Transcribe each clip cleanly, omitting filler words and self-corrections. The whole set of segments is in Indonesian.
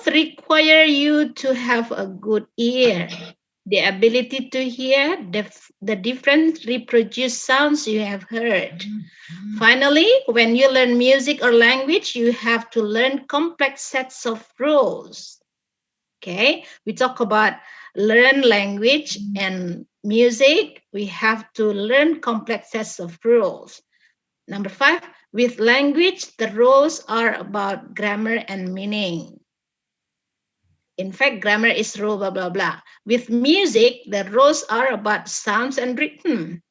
Both require you to have a good ear, the ability to hear the different reproduced sounds you have heard. Finally, when you learn music or language, you have to learn complex sets of rules. Okay, we talk about learn language and music. We have to learn complex sets of rules. Number 5, with language, the rules are about grammar and meaning. In fact, grammar is rule blah, blah, blah. With music, the rules are about sounds and rhythm.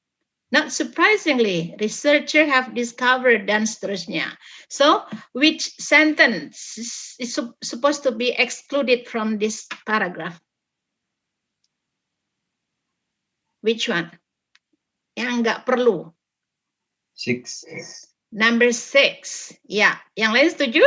Not surprisingly, researchers have discovered dan seterusnya. So, which sentence is supposed to be excluded from this paragraph? Which one? Yang nggak perlu. 6. Number 6. Ya, yang lain setuju?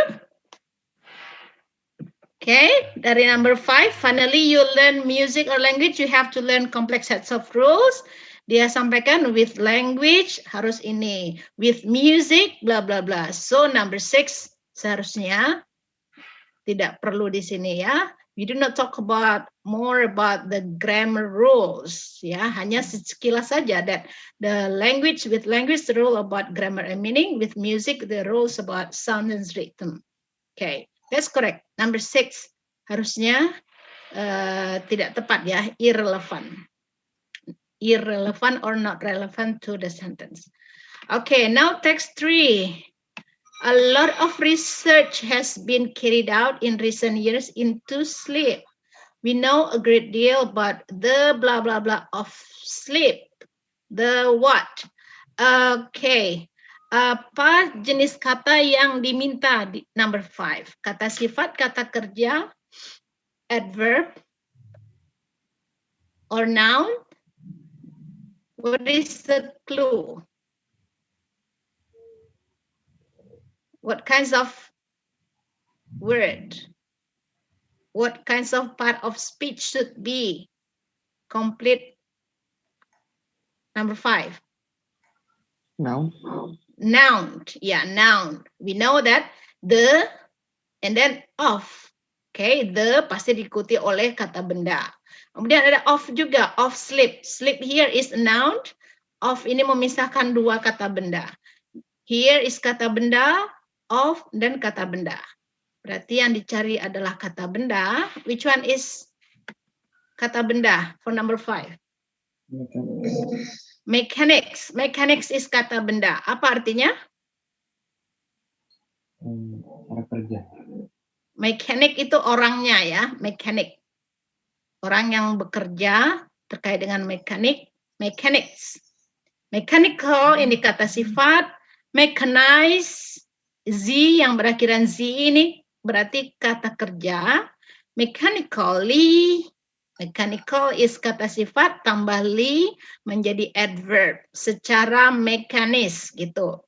Okay, dari number 5, finally you learn music or language, you have to learn complex sets of rules. Dia sampaikan with language harus ini, with music bla bla bla. So number 6 seharusnya tidak perlu di sini ya. We do not talk about more about the grammar rules ya, hanya sekilas saja that the language with language the rule about grammar and meaning, with music the rules about sound and rhythm. Okay, that's correct. Number 6 harusnya tidak tepat ya, irrelevant. Irrelevant or not relevant to the sentence. Okay, now text 3. A lot of research has been carried out in recent years into sleep. We know a great deal about the blah blah blah of sleep. The what? Okay. Apa jenis kata yang diminta di number 5? Kata sifat, kata kerja, adverb, or noun? What is the clue? What kinds of word? What kinds of part of speech should be complete? Number 5. Noun. Noun. Yeah, noun. We know that the and then of. Okay, the pasti diikuti oleh kata benda. Kemudian ada of juga, of sleep. Sleep here is a noun. Of ini memisahkan dua kata benda. Here is kata benda, of dan kata benda. Berarti yang dicari adalah kata benda. Which one is kata benda for number 5? Mechanics. Mechanics is kata benda. Apa artinya? Cara kerja. Mechanic itu orangnya ya, mechanic. Orang yang bekerja terkait dengan mekanik, mechanics. Mechanical ini kata sifat, mechanize, Z yang berakhiran Z ini berarti kata kerja. Mechanically, mechanical is kata sifat tambah li menjadi adverb secara mekanis gitu.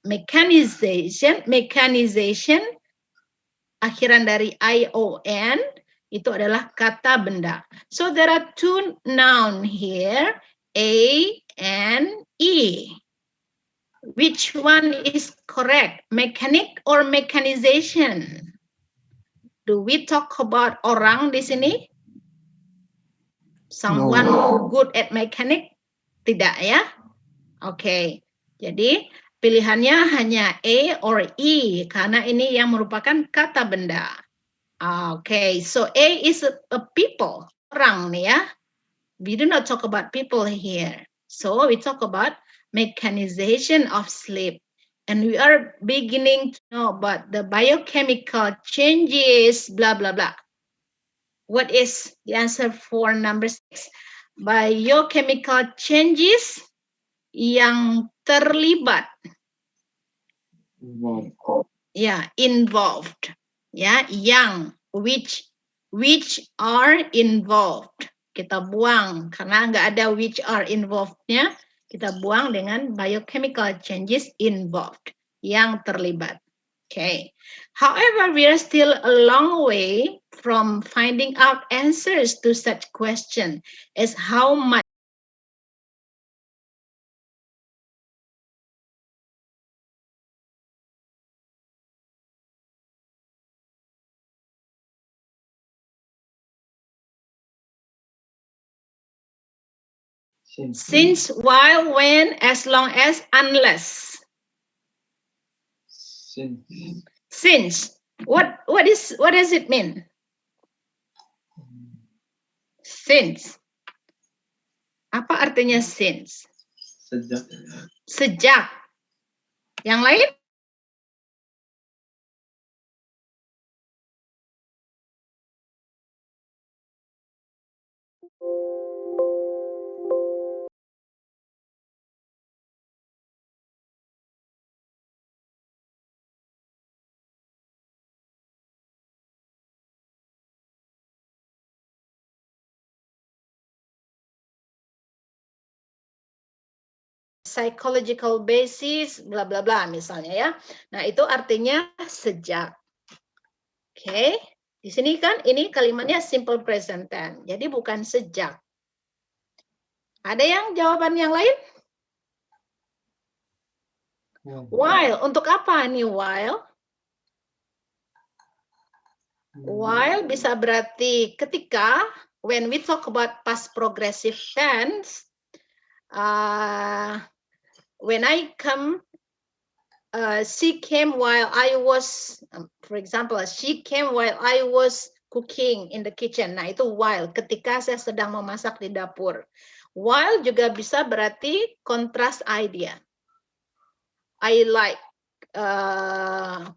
Mechanization akhiran dari ION itu adalah kata benda. So there are two noun here, A and E. Which one is correct? Mechanic or mechanization? Do we talk about orang di sini? Someone who good at mechanic? Tidak ya? Oke. Jadi pilihannya hanya A or E karena ini yang merupakan kata benda. Okay, so A is a people, orang nih ya. We do not talk about people here. So we talk about mechanization of sleep. And we are beginning to know about the biochemical changes, blah, blah, blah. What is the answer for number 6? Biochemical changes yang terlibat. Ya, involved. Ya, yang, which are involved. Kita buang karena nggak ada which are involved-nya, kita buang dengan biochemical changes involved, yang terlibat. Okay. However, we are still a long way from finding out answers to such question as how much Since, while, when, as long as, unless. Since. What does it mean? Since. Apa artinya since? Sejak. Sejak. Yang lain? Psychological basis, bla bla bla misalnya ya. Nah, itu artinya sejak. Oke. Di sini kan ini kalimatnya simple present tense. Jadi bukan sejak. Ada yang jawaban yang lain? While. Untuk apa nih while? While bisa berarti ketika, when we talk about past progressive tense, when I come, she came while I was, for example, she came while I was cooking in the kitchen. Nah, itu while, ketika saya sedang memasak di dapur. While juga bisa berarti contrast idea. I like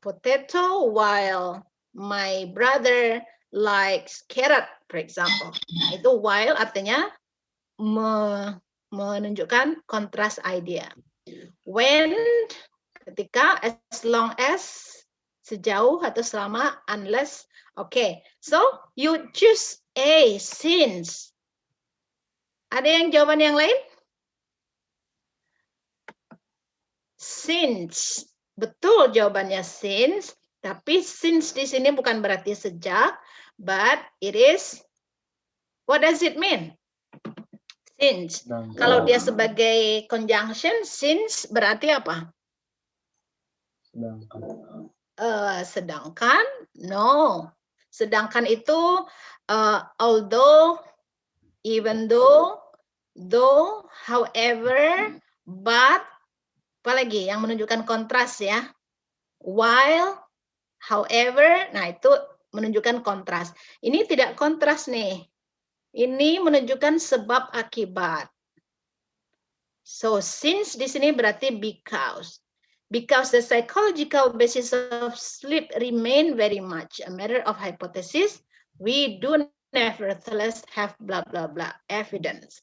potato while my brother likes carrot, for example. Nah, itu while artinya menunjukkan contrast idea. When, ketika, as long as, sejauh atau selama, unless. Okay, so you choose A, since. Ada yang jawaban yang lain? Since. Betul jawabannya since, tapi since di sini bukan berarti sejak, but it is, what does it mean? Since. Kalau dia sebagai conjunction, since berarti apa? Sedangkan, no. Sedangkan itu although, even though, however, but, apalagi yang menunjukkan kontras ya. While, however, nah itu menunjukkan kontras. Ini tidak kontras nih. Ini menunjukkan sebab akibat. So, since di sini berarti because. Because the psychological basis of sleep remain very much a matter of hypothesis, we do nevertheless have blah blah blah evidence.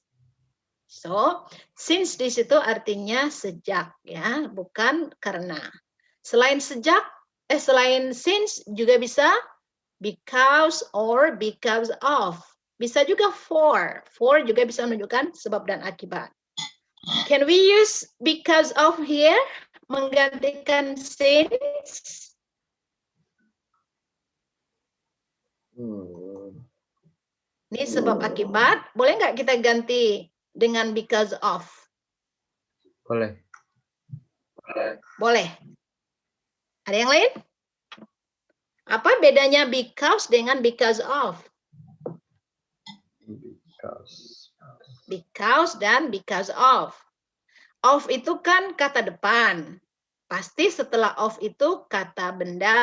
So, since di situ artinya sejak ya, bukan karena. Selain sejak, selain since juga bisa because or because of. Bisa juga for. For juga bisa menunjukkan sebab dan akibat. Can we use because of here? Menggantikan since? Ini sebab akibat. Boleh nggak kita ganti dengan because of? Boleh. Boleh. Ada yang lain? Apa bedanya because dengan because of? Because dan because of. Of itu kan kata depan. Pasti setelah of itu kata benda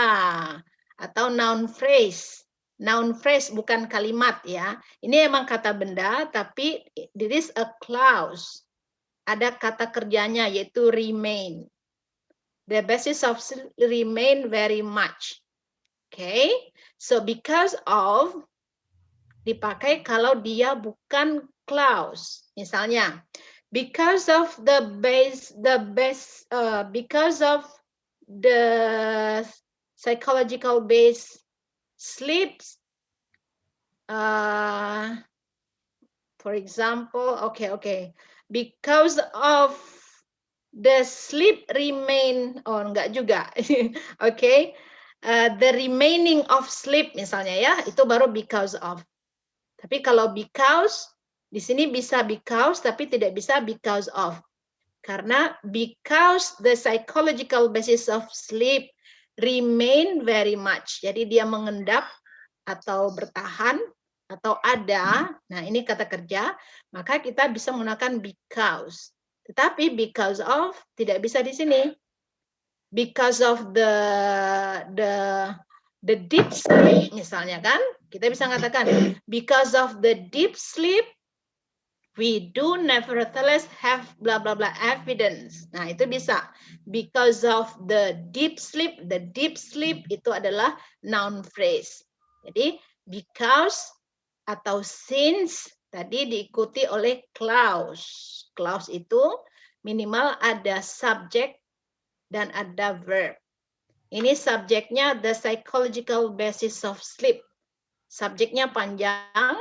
atau noun phrase. Noun phrase bukan kalimat ya. Ini emang kata benda tapi it is a clause. Ada kata kerjanya yaitu remain. The basis of remain very much. Okay? So because of dipakai kalau dia bukan clause. Misalnya, because of because of the psychological base sleeps, for example, okay, because of the sleep remain, enggak juga, okay, the remaining of sleep misalnya ya, itu baru because of. Tapi kalau because di sini bisa because tapi tidak bisa because of. Karena because the psychological basis of sleep remain very much. Jadi dia mengendap atau bertahan atau ada, nah ini kata kerja, maka kita bisa menggunakan because. Tetapi because of tidak bisa di sini. Because of the deep sleep misalnya kan, kita bisa mengatakan because of the deep sleep we do nevertheless have blah blah blah evidence. Nah, itu bisa. Because of the deep sleep itu adalah noun phrase. Jadi, because atau since tadi diikuti oleh clause. Clause itu minimal ada subject dan ada verb. Ini subjeknya the psychological basis of sleep. Subjeknya panjang,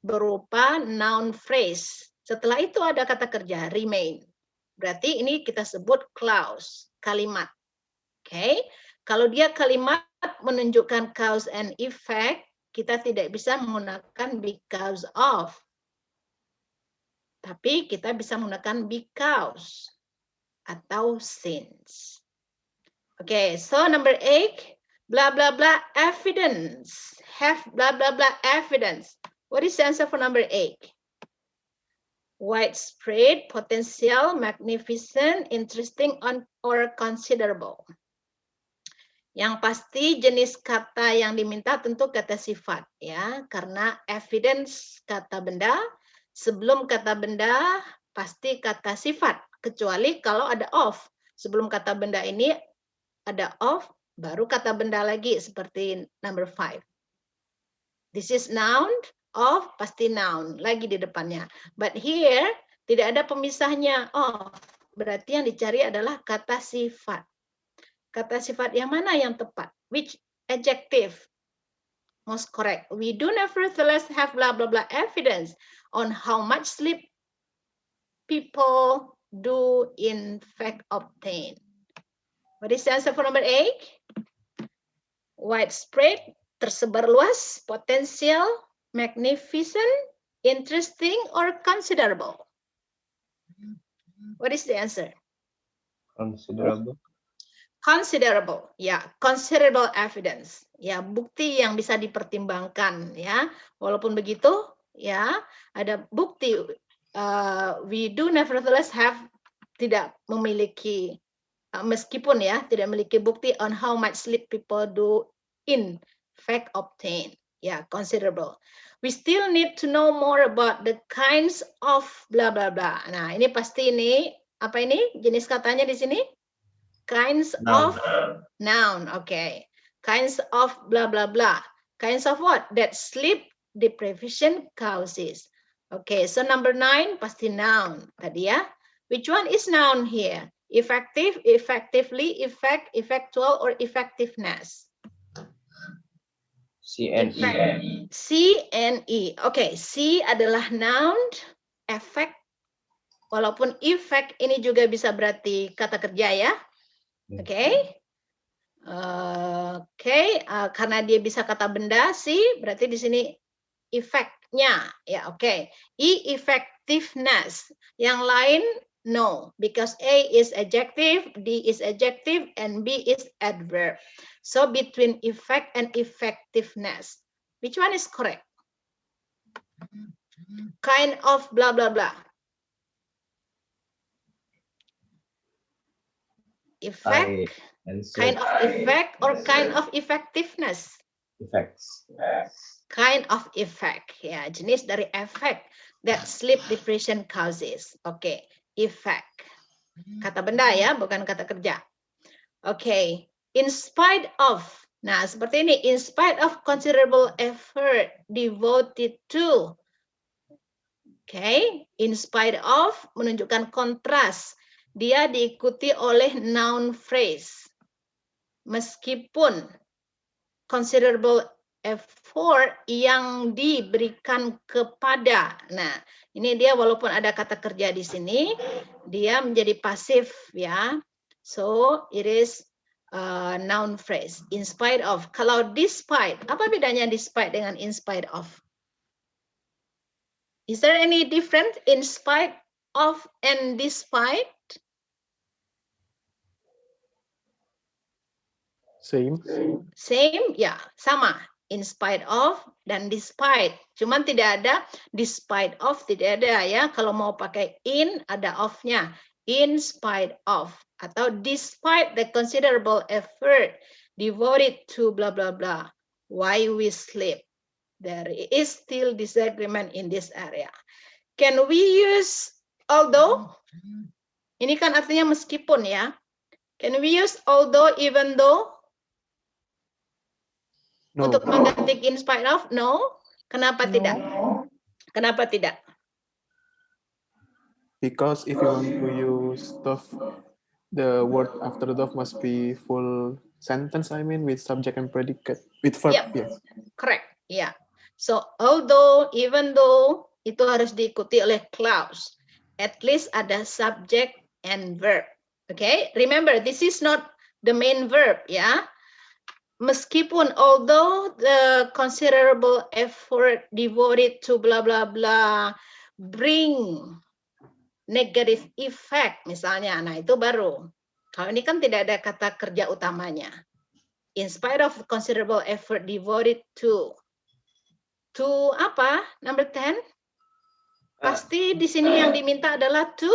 berupa noun phrase. Setelah itu ada kata kerja remain. Berarti ini kita sebut clause, kalimat. Oke. Kalau dia kalimat menunjukkan cause and effect, kita tidak bisa menggunakan because of. Tapi kita bisa menggunakan because atau since. Oke, so number 8, blah blah blah evidence. Have blah blah blah evidence. What is the answer for number 8? Widespread, potential, magnificent, interesting, or considerable. Yang pasti jenis kata yang diminta tentu kata sifat ya, karena evidence kata benda, sebelum kata benda pasti kata sifat, kecuali kalau ada of. Sebelum kata benda ini ada of, baru kata benda lagi seperti number 5. This is noun, of pasti noun lagi di depannya. But here tidak ada pemisahnya of. Berarti yang dicari adalah kata sifat. Kata sifat yang mana yang tepat? Which adjective? Most correct. We do nevertheless have blah blah blah evidence on how much sleep people do in fact obtain. What is the answer for number 8? Widespread, tersebar luas, potential, magnificent, interesting, or considerable? What is the answer? Considerable. Considerable, ya, considerable evidence, ya, bukti yang bisa dipertimbangkan, ya. Walaupun begitu, ya, ada bukti. We do nevertheless have tidak memiliki, meskipun ya tidak memiliki bukti on how much sleep people do in fact obtain, ya, considerable. We still need to know more about the kinds of blah blah blah. Nah, ini pasti ini apa ini jenis katanya di sini? Kinds Noun. of noun, okay. Kinds of blah blah blah. Kinds of what? That sleep deprivation causes. Okay, so number 9 pasti noun tadi ya. Which one is noun here? Effective, effectively, effect, effectual, or effectiveness? CNE. CNE. Okay, C adalah noun, effect. Walaupun effect ini juga bisa berarti kata kerja ya. Oke. Karena dia bisa kata benda sih, berarti di sini efeknya ya. Oke. E effectiveness. Yang lain no, because A is adjective, D is adjective, and B is adverb. So between effect and effectiveness, which one is correct? Kind of blah blah blah. Effect, kind of effect, or kind of effectiveness? Effects. Kind of effect, ya, jenis dari efek that sleep depression causes. Oke, effect. Kata benda ya, bukan kata kerja. Oke, in spite of. Nah, seperti ini, in spite of considerable effort devoted to. Oke, in spite of menunjukkan kontras. Dia diikuti oleh noun phrase. Meskipun considerable effort yang diberikan kepada. Nah, ini dia walaupun ada kata kerja di sini, dia menjadi pasif ya. So, it is noun phrase. In spite of. Kalau despite, apa bedanya despite dengan in spite of? Is there any difference in spite of and despite? Same. Same, ya, sama. In spite of dan despite. Cuman tidak ada despite of, tidak ada ya. Kalau mau pakai in ada of-nya. In spite of atau despite the considerable effort devoted to blah blah blah. Why we sleep. There is still disagreement in this area. Can we use although? Ini kan artinya meskipun ya. Can we use although, even though? No. Untuk mengganti in spite of? No. Kenapa tidak? Kenapa tidak? Because if you want to use stuff, the word after the must be full sentence, I mean, with subject and predicate, with verb. Yep. Yes. Correct. Ya. Yeah. So, although, even though, itu harus diikuti oleh clause. At least ada subject and verb. Okay? Remember, this is not the main verb, ya. Meskipun, although the considerable effort devoted to blah, blah, blah, bring negative effect, misalnya. Nah, itu baru. Kalau ini kan tidak ada kata kerja utamanya. In spite of considerable effort devoted to apa? Number 10? Pasti di sini yang diminta adalah to.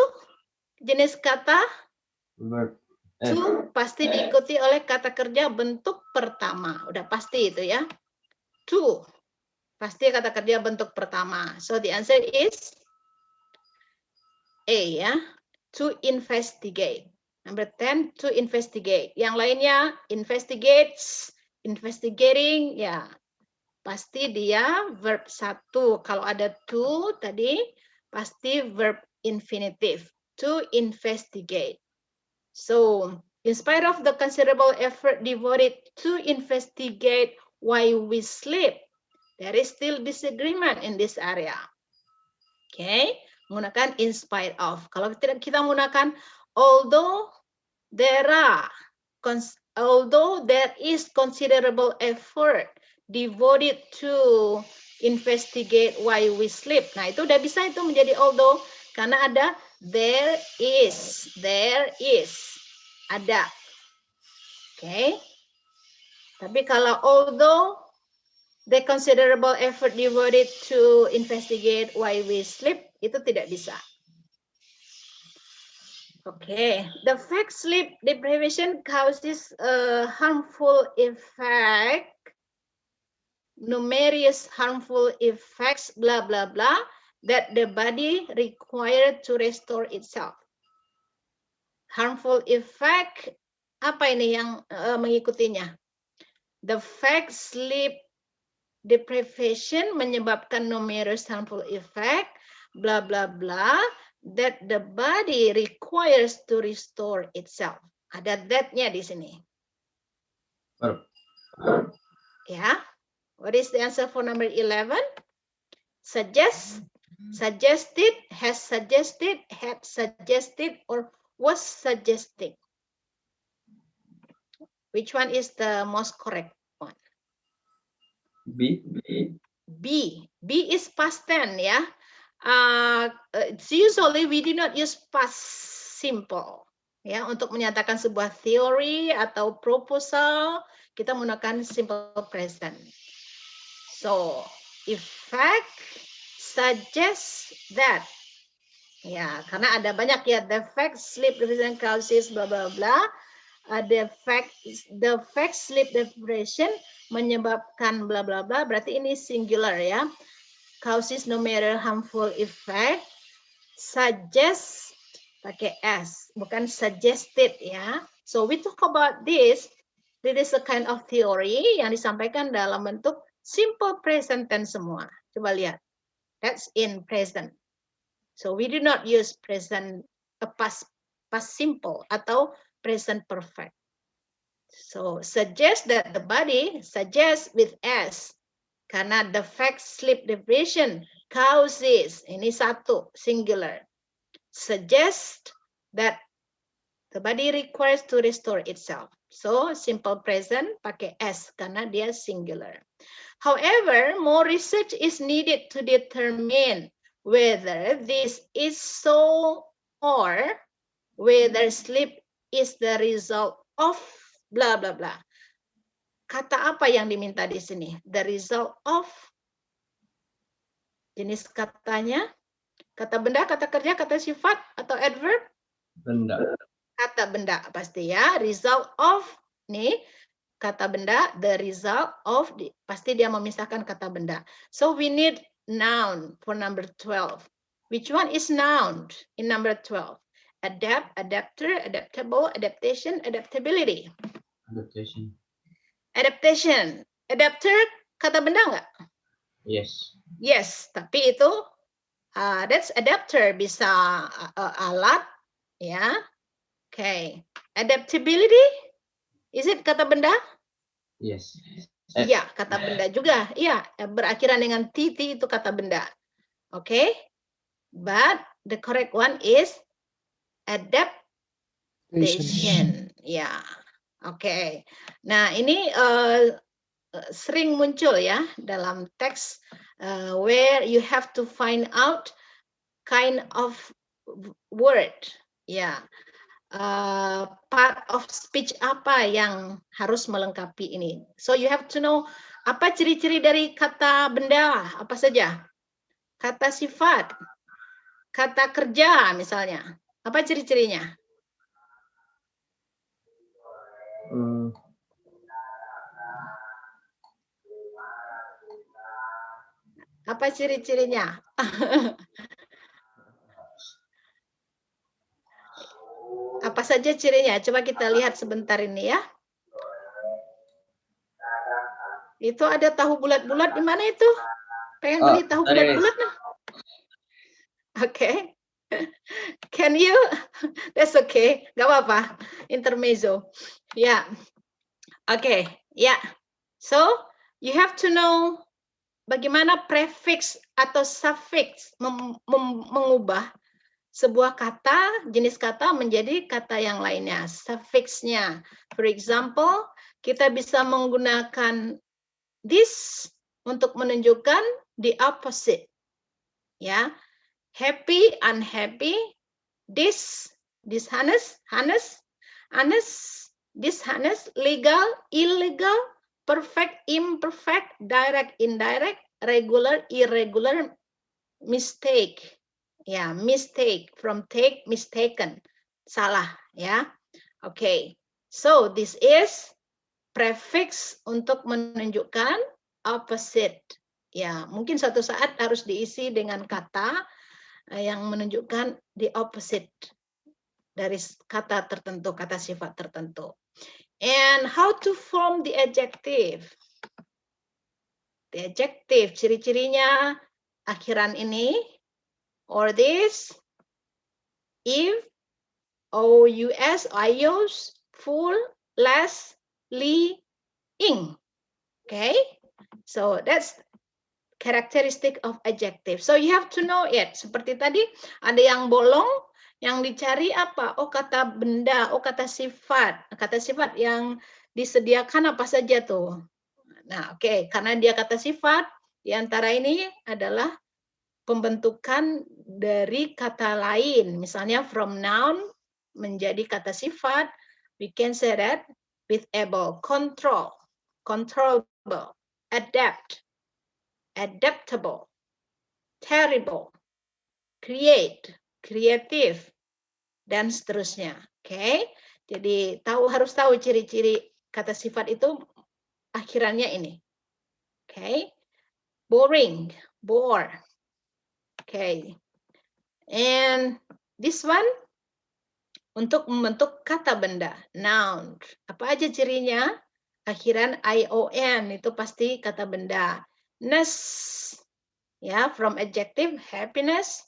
Jenis kata Verb. to pasti diikuti oleh kata kerja bentuk pertama. Udah pasti itu ya. To. Pasti kata kerja bentuk pertama. So the answer is A ya. To investigate. Number 10, to investigate. Yang lainnya investigates, investigating, ya. Pasti dia verb 1. Kalau ada to tadi, pasti verb infinitive. To investigate. So, in spite of the considerable effort devoted to investigate why we sleep, there is still disagreement in this area. Okay, menggunakan in spite of. Kalau kita menggunakan although there is considerable effort devoted to investigate why we sleep. Nah, itu udah bisa itu menjadi although karena ada there is, ada. Oke. Tapi kalau although the considerable effort devoted to investigate why we sleep, itu tidak bisa. Okay, the fact sleep deprivation causes a harmful effect, numerous harmful effects, blah, blah, blah, that the body required to restore itself. Harmful effect, apa ini yang mengikutinya? The fact sleep deprivation menyebabkan numerous harmful effect, blah, blah, blah, that the body requires to restore itself. Ada that-nya di sini. Ya. What is the answer for number 11? Suggest, suggested, has suggested, had suggested, or was suggesting. Which one is the most correct one? B. B. B is past tense, ya. Usually we do not use past simple. Ya, untuk menyatakan sebuah teori atau proposal, kita menggunakan simple present. So, effect suggests that. Ya, karena ada banyak ya, the fact sleep deprivation causes blah blah blah. The fact sleep deprivation menyebabkan bla bla bla, berarti ini singular ya. Causes no matter harmful effect. Suggest pakai s, bukan suggested ya. So we talk about this. This is a kind of theory yang disampaikan dalam bentuk simple present tense semua. Coba lihat. That's in present. So we do not use present past simple atau present perfect. So suggest that the body, suggest with S. Karena the fact sleep deprivation causes, ini satu, singular. Suggest that the body requires to restore itself. So simple present pakai S karena dia singular. However, more research is needed to determine whether this is so or whether sleep is the result of blah blah blah. kata apa yang diminta di sini? The result of. Jenis katanya, kata benda, kata kerja, kata sifat, atau adverb? Benda. Kata benda pasti ya. Result of, nih kata benda, the result of, pasti dia memisahkan kata benda. So we need noun for number 12. Which one is noun in number 12? Adapt, adapter, adaptable, adaptation, adaptability. Adaptation. Adaptation. Adapter kata benda nggak? Yes. Yes, tapi itu that's adapter, bisa alat, ya. Okay. Adaptability, is it kata benda? Yes. Iya, kata benda juga. Iya, berakhiran dengan TT itu kata benda. Okay. But the correct one is adaptation. Ya. Oke. Nah, ini sering muncul ya dalam teks where you have to find out kind of word, ya, part of speech apa yang harus melengkapi ini. So you have to know apa ciri-ciri dari kata benda, apa saja? Kata sifat, kata kerja misalnya, apa ciri-cirinya? Apa ciri-cirinya? Apa saja cirinya? Coba kita lihat sebentar ini ya. Itu ada tahu bulat-bulat di mana itu? Pengen beli tahu bulat-bulat nah? Oke. Can you? That's okay. Gak apa-apa. Intermezzo. Ya. Oke. Ya. So, you have to know bagaimana prefix atau suffix mengubah sebuah kata, jenis kata menjadi kata yang lainnya, suffixnya. For example, kita bisa menggunakan this untuk menunjukkan the opposite. Ya. Happy, unhappy, dishonest, honest, dishonest, legal, illegal, perfect, imperfect, direct, indirect, regular, irregular, mistake. Ya, mistake, from take, mistaken. Salah, ya. Okay. So, this is prefix untuk menunjukkan opposite. Ya, mungkin suatu saat harus diisi dengan kata yang menunjukkan the opposite dari kata tertentu, kata sifat tertentu. And how to form the adjective? The adjective, ciri-cirinya akhiran ini, or this, if, ous, ios, full, less, li, ing. Okay, so that's characteristic of adjective. So you have to know it. Seperti tadi ada yang bolong, yang dicari apa? Oh, kata benda, oh, kata sifat. Kata sifat yang disediakan apa saja tuh? Nah, oke, karena dia kata sifat, di antara ini adalah pembentukan dari kata lain. Misalnya from noun menjadi kata sifat, we can say that with able, control, controllable, adapt, adaptable, terrible, create, creative, dan seterusnya. Oke, jadi harus tahu ciri-ciri kata sifat itu akhirannya ini. Oke, boring, bore. Oke, and this one untuk membentuk kata benda, noun. Apa aja cirinya? Akhiran ion itu pasti kata benda. Ness, ya, from adjective, happiness.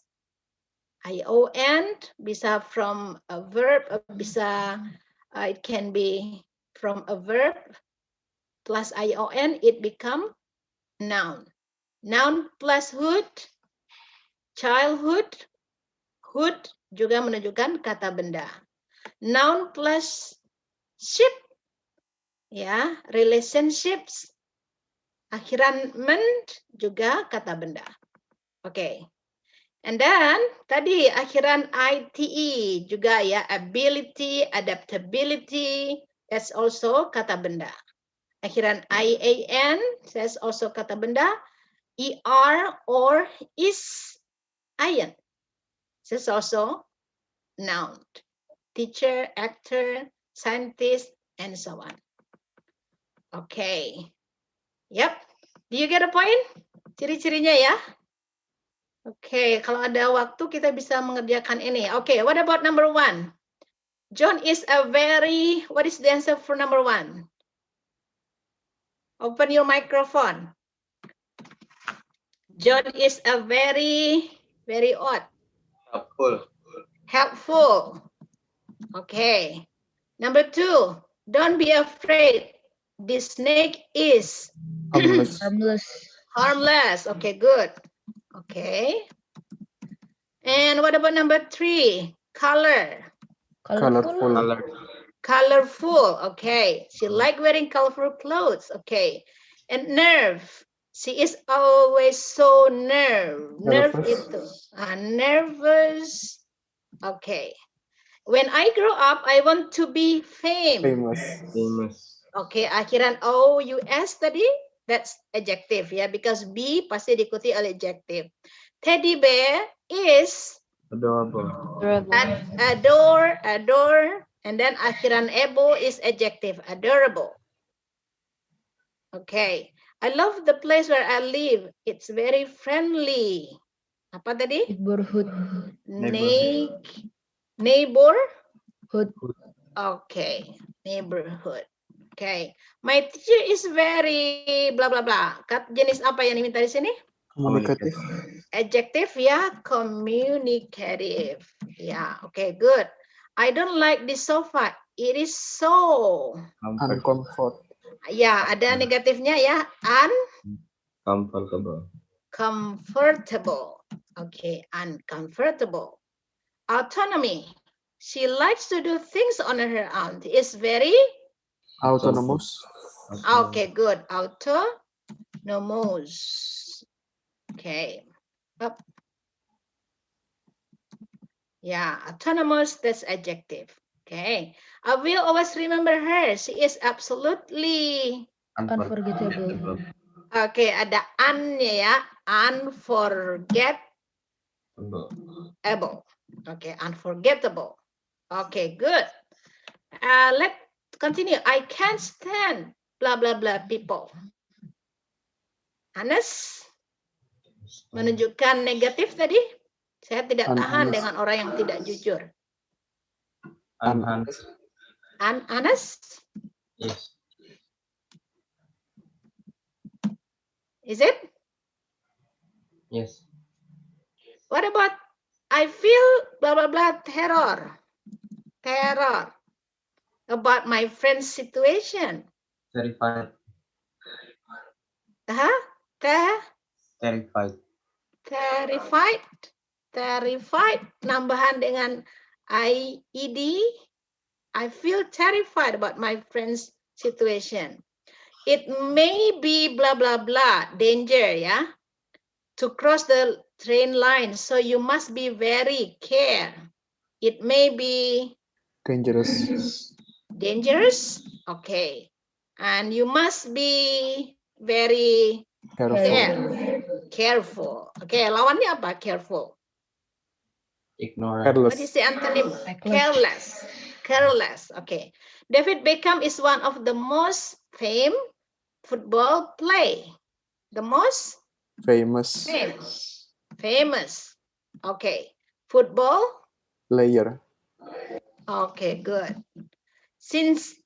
ion bisa from a verb, bisa it can be from a verb plus ion, it become noun. Noun plus hood, childhood, hood juga menunjukkan kata benda. Noun plus ship, ya, relationships, akhiran ment juga kata benda. Oke. And then tadi akhiran ite juga ya, ability, adaptability, that's also kata benda. Akhiran IAN, says also kata benda. ER or is iron, says also noun. Teacher, actor, scientist, and so on. Okay. Yep. Do you get a point? Ciri-cirinya ya. Oke, kalau ada waktu kita bisa mengerjakan ini. Oke, what about number 1? John is a very, what is the answer for number 1? Open your microphone. John is a very odd. Helpful. Okay. Number 2, don't be afraid. The snake is Harmless. harmless. Okay, good. Okay. And what about number 3? Color. Colorful. Colorful. Okay. She like wearing colorful clothes. Okay. And nerve. She is always so nerve. Nerve itu. Nervous. Okay. When I grow up, I want to be famous. Okay, akhiran OUS tadi, that's adjective ya, because be pasti diikuti oleh adjective. Teddy bear is Adorable. adore, and then akhiran able is adjective, adorable. Okay, I love the place where I live. It's very friendly. Apa tadi? Neighborhood. Neighborhood. Okay, neighborhood. Okay, my teacher is very blah blah blah. Jenis apa yang diminta di sini? Communicative. Adjective ya, communicative. Ya, okay, good. I don't like this sofa. It is so Uncomfort. ya, ada negatifnya ya, Comfortable. comfortable. Okay, uncomfortable. Autonomy. She likes to do things on her own. Is very Autonomous. okay, good. Autonomous. Okay. Up. Yeah, autonomous, that's adjective. Okay. I will always remember her. She is absolutely Unforgettable. okay, ada ya. Unforgettable. Okay, unforgettable. Okay, good. Let's continue. I can't stand blah blah blah people. Anas menunjukkan negatif tadi. Saya tidak tahan dengan orang yang tidak jujur. Anas? Yes. Is it? Yes. What about I feel blah blah blah terror. Terror about my friend's situation. Terrified. Terrified. Terrified. Nambahan dengan IED. I feel terrified about my friend's situation. It may be blah blah blah danger ya. To cross the train line, so you must be very care. It may be Dangerous. Dangerous? Okay. And you must be very careful. Okay, lawannya apa? Careful. Ignorant. What is the antonym? Careless. Careless. Okay. David Beckham is one of the most famous football player. The most Famous. Okay. Football Player. Okay, good. Because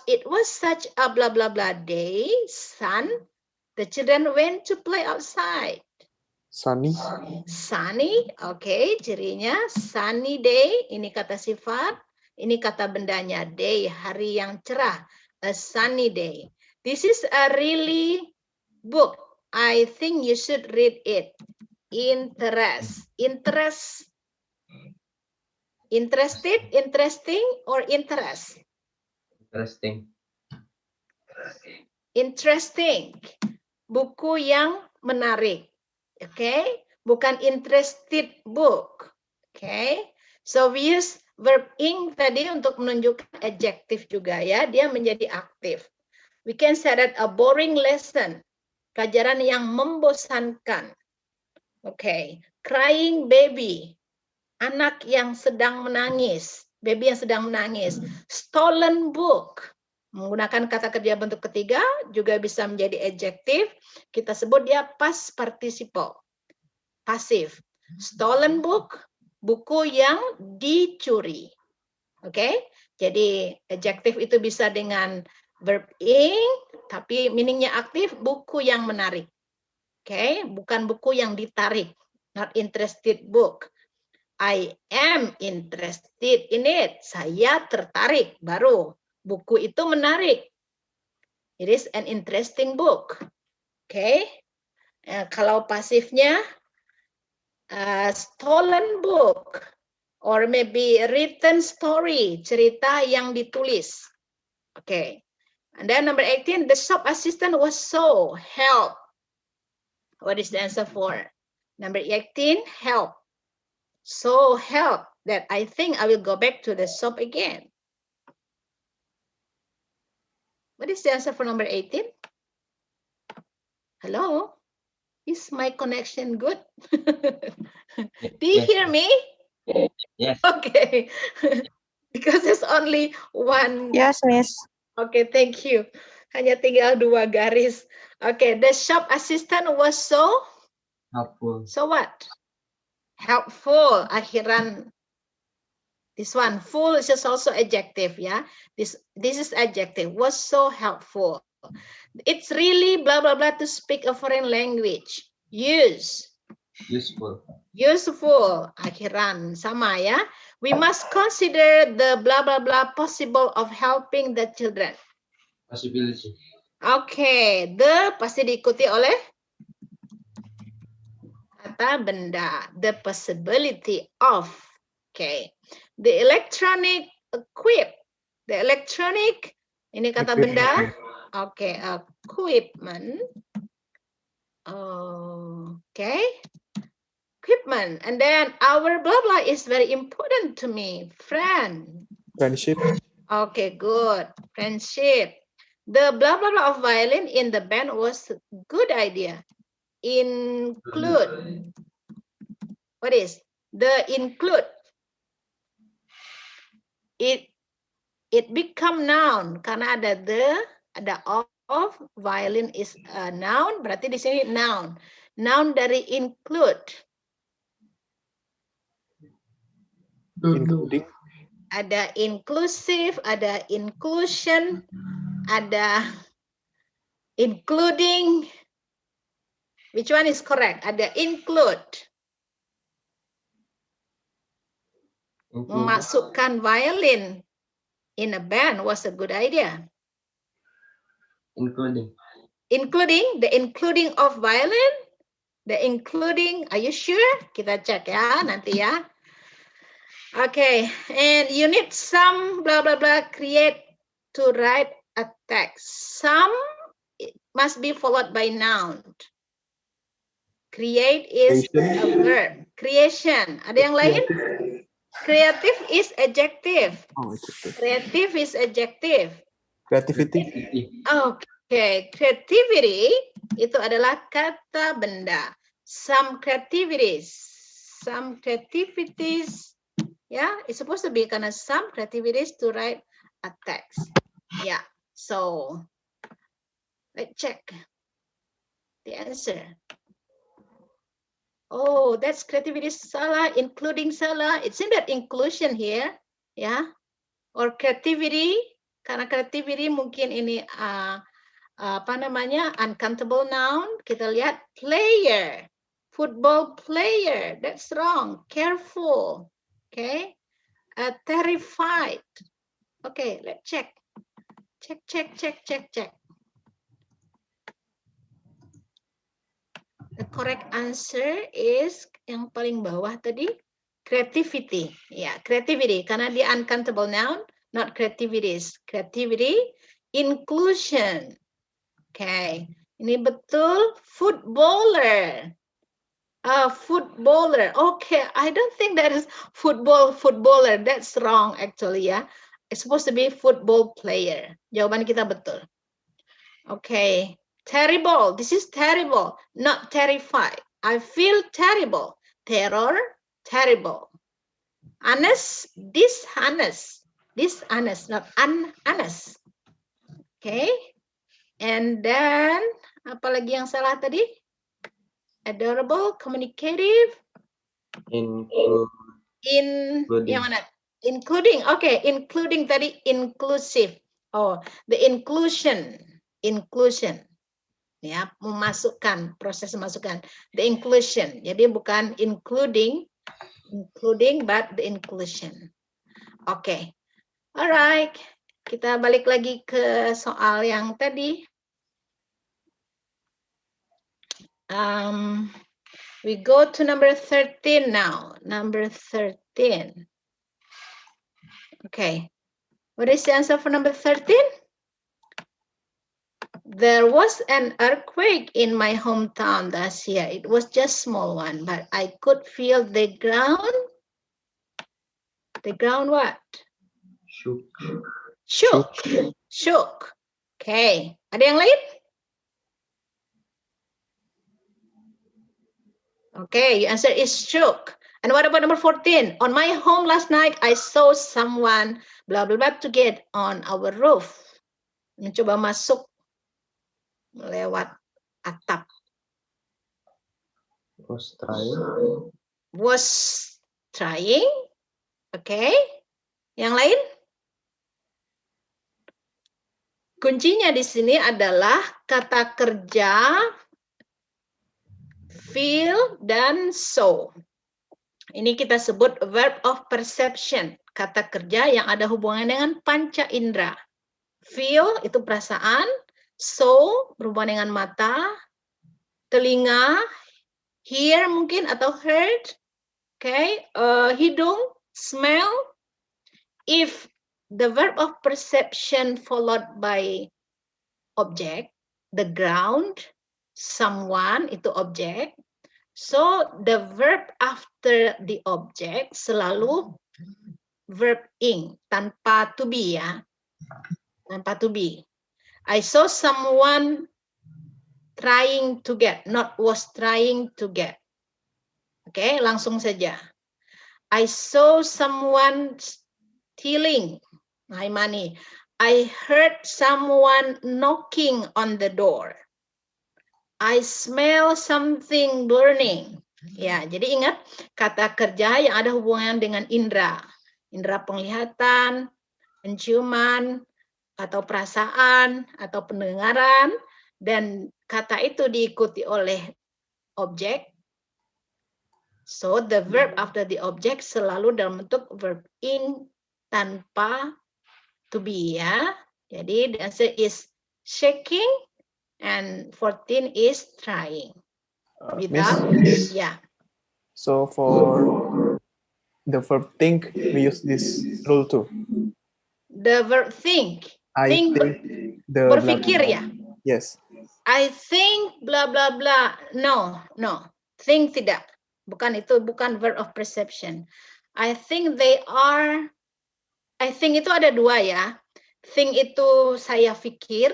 it was such a blah blah blah day, sun, the children went to play outside. Sunny. Sunny, okay, cirinya sunny day, ini kata sifat, ini kata bendanya, day, hari yang cerah, a sunny day. This is a really book. I think you should read it. Interested, interesting, or interest? Interesting. Buku yang menarik. Okay? Bukan interested book. Okay? So we use Verb ing tadi untuk menunjukkan adjektif juga ya, dia menjadi aktif. We can say that a boring lesson, pelajaran yang membosankan. Okay, crying baby, anak yang sedang menangis, baby yang sedang menangis. Stolen book, menggunakan kata kerja bentuk ketiga juga bisa menjadi adjektif. Kita sebut dia past participle, pasif. Stolen book, buku yang dicuri. Oke, jadi adjektif itu bisa dengan verb ing, tapi meaningnya aktif, buku yang menarik. Oke, bukan buku yang ditarik. Not interested book. I am interested in it. Saya tertarik. Baru buku itu menarik. It is an interesting book. Oke, kalau pasifnya stolen book. Or maybe written story, cerita yang ditulis. Okay. And then number 18, the shop assistant was so help. What is the answer for? Number 18, help. So help that I think I will go back to the shop again. What is the answer for number 18? Hello? Is my connection good? Do you hear me? Yes. Okay. Because there's only one. Yes, Miss. Okay, thank you. Hanya tinggal 2 garis. Okay, the shop assistant was so Helpful. so what? Helpful. Akhiran. This one, full is just also adjective, yeah. This is adjective. Was so helpful. It's really blah blah blah to speak a foreign language. Use. Useful. Useful, akhiran, sama ya. We must consider the blah blah blah possible of helping the children. Possibility. Okay, the pasti diikuti oleh kata benda. The possibility of. Okay, the electronic equip. The electronic, ini kata benda. Okay, equipment. Okay. Equipment, and then our blah blah is very important to me. Friendship. Okay, good. Friendship. The blah blah blah of violin in the band was a good idea. Include. What is the include? It become noun karena ada the, ada of, violin is a noun, berarti di sini noun. Noun dari include. Including. Ada inclusive, ada inclusion, ada including. Which one is correct? Ada include. Memasukkan violin in a band was a good idea. Including. Including, the including of violin, the including, are you sure? Kita cek ya nanti ya. Okay, and you need some blah blah blah create to write a text. Some must be followed by noun. Create is a verb. Creation. Ada yang lain? Creative is adjective. Oh, adjective. Creative is adjective. Creativity. Okay, creativity itu adalah kata benda. Some creativities. Some creativities. Yeah, it's supposed to be kind of some creativities to write a text. Yeah, so let's check the answer. Oh, that's creativity salah, including salah. It's in that inclusion here, yeah. Or creativity, karena creativity mungkin ini apa namanya uncountable noun. Kita lihat player, football player. That's wrong. Careful. Okay, terrified. Okay, let's check. Check. The correct answer is yang paling bawah tadi, creativity. Ya, creativity karena dia uncountable noun, not creativities. Creativity, inclusion. Okay, ini betul footballer. Footballer. Okay, I don't think that is footballer. That's wrong actually ya. It's supposed to be football player. Jawaban kita betul. Okay, terrible. This is terrible, not terrified. I feel terrible. Terror, terrible. Honest, dishonest. Dishonest, not honest. Okay, and then apa lagi yang salah tadi? Adorable, communicative, yang mana? Including, okay, including tadi inclusive. Oh, the inclusion, ya, memasukkan, proses memasukkan, the inclusion. Jadi bukan including, but the inclusion. Okay, alright, kita balik lagi ke soal yang tadi. We go to number 13 now. Number 13. Okay. What is the answer for number 13? There was an earthquake in my hometown last year. It was just a small one, but I could feel the ground. The ground what? Shook. Okay. Ada yang lain? Okay, your answer is shook. And what about number 14? On my home last night, I saw someone blah blah blah to get on our roof. Mencoba masuk lewat atap. Was trying. Okay. Yang lain? Kuncinya di sini adalah kata kerja feel dan saw. Ini kita sebut verb of perception, kata kerja yang ada hubungan dengan panca indera. Feel itu perasaan, saw berhubungan dengan mata, telinga, hear mungkin atau heard, okay, hidung, smell. If the verb of perception followed by object, the ground, someone itu objek. So the verb after the object selalu verb ing tanpa to be ya. Tanpa to be. I saw someone trying to get, not was trying to get. Oke, langsung saja. I saw someone stealing my money. I heard someone knocking on the door. I smell something burning. Ya, jadi ingat kata kerja yang ada hubungan dengan indera. Indera penglihatan, penciuman, atau perasaan, atau pendengaran. Dan kata itu diikuti oleh objek. So, the verb after the object selalu dalam bentuk verb ing tanpa to be ya. Jadi, the answer is shaking. And 14 is trying. Without, yeah. So for the verb think, we use this rule too. The verb think. I think the berpikir blah, blah. Ya. Yes. I think blah blah blah. No. Think tidak. Bukan itu, bukan verb of perception. I think they are. I think itu ada dua ya. Think itu saya pikir.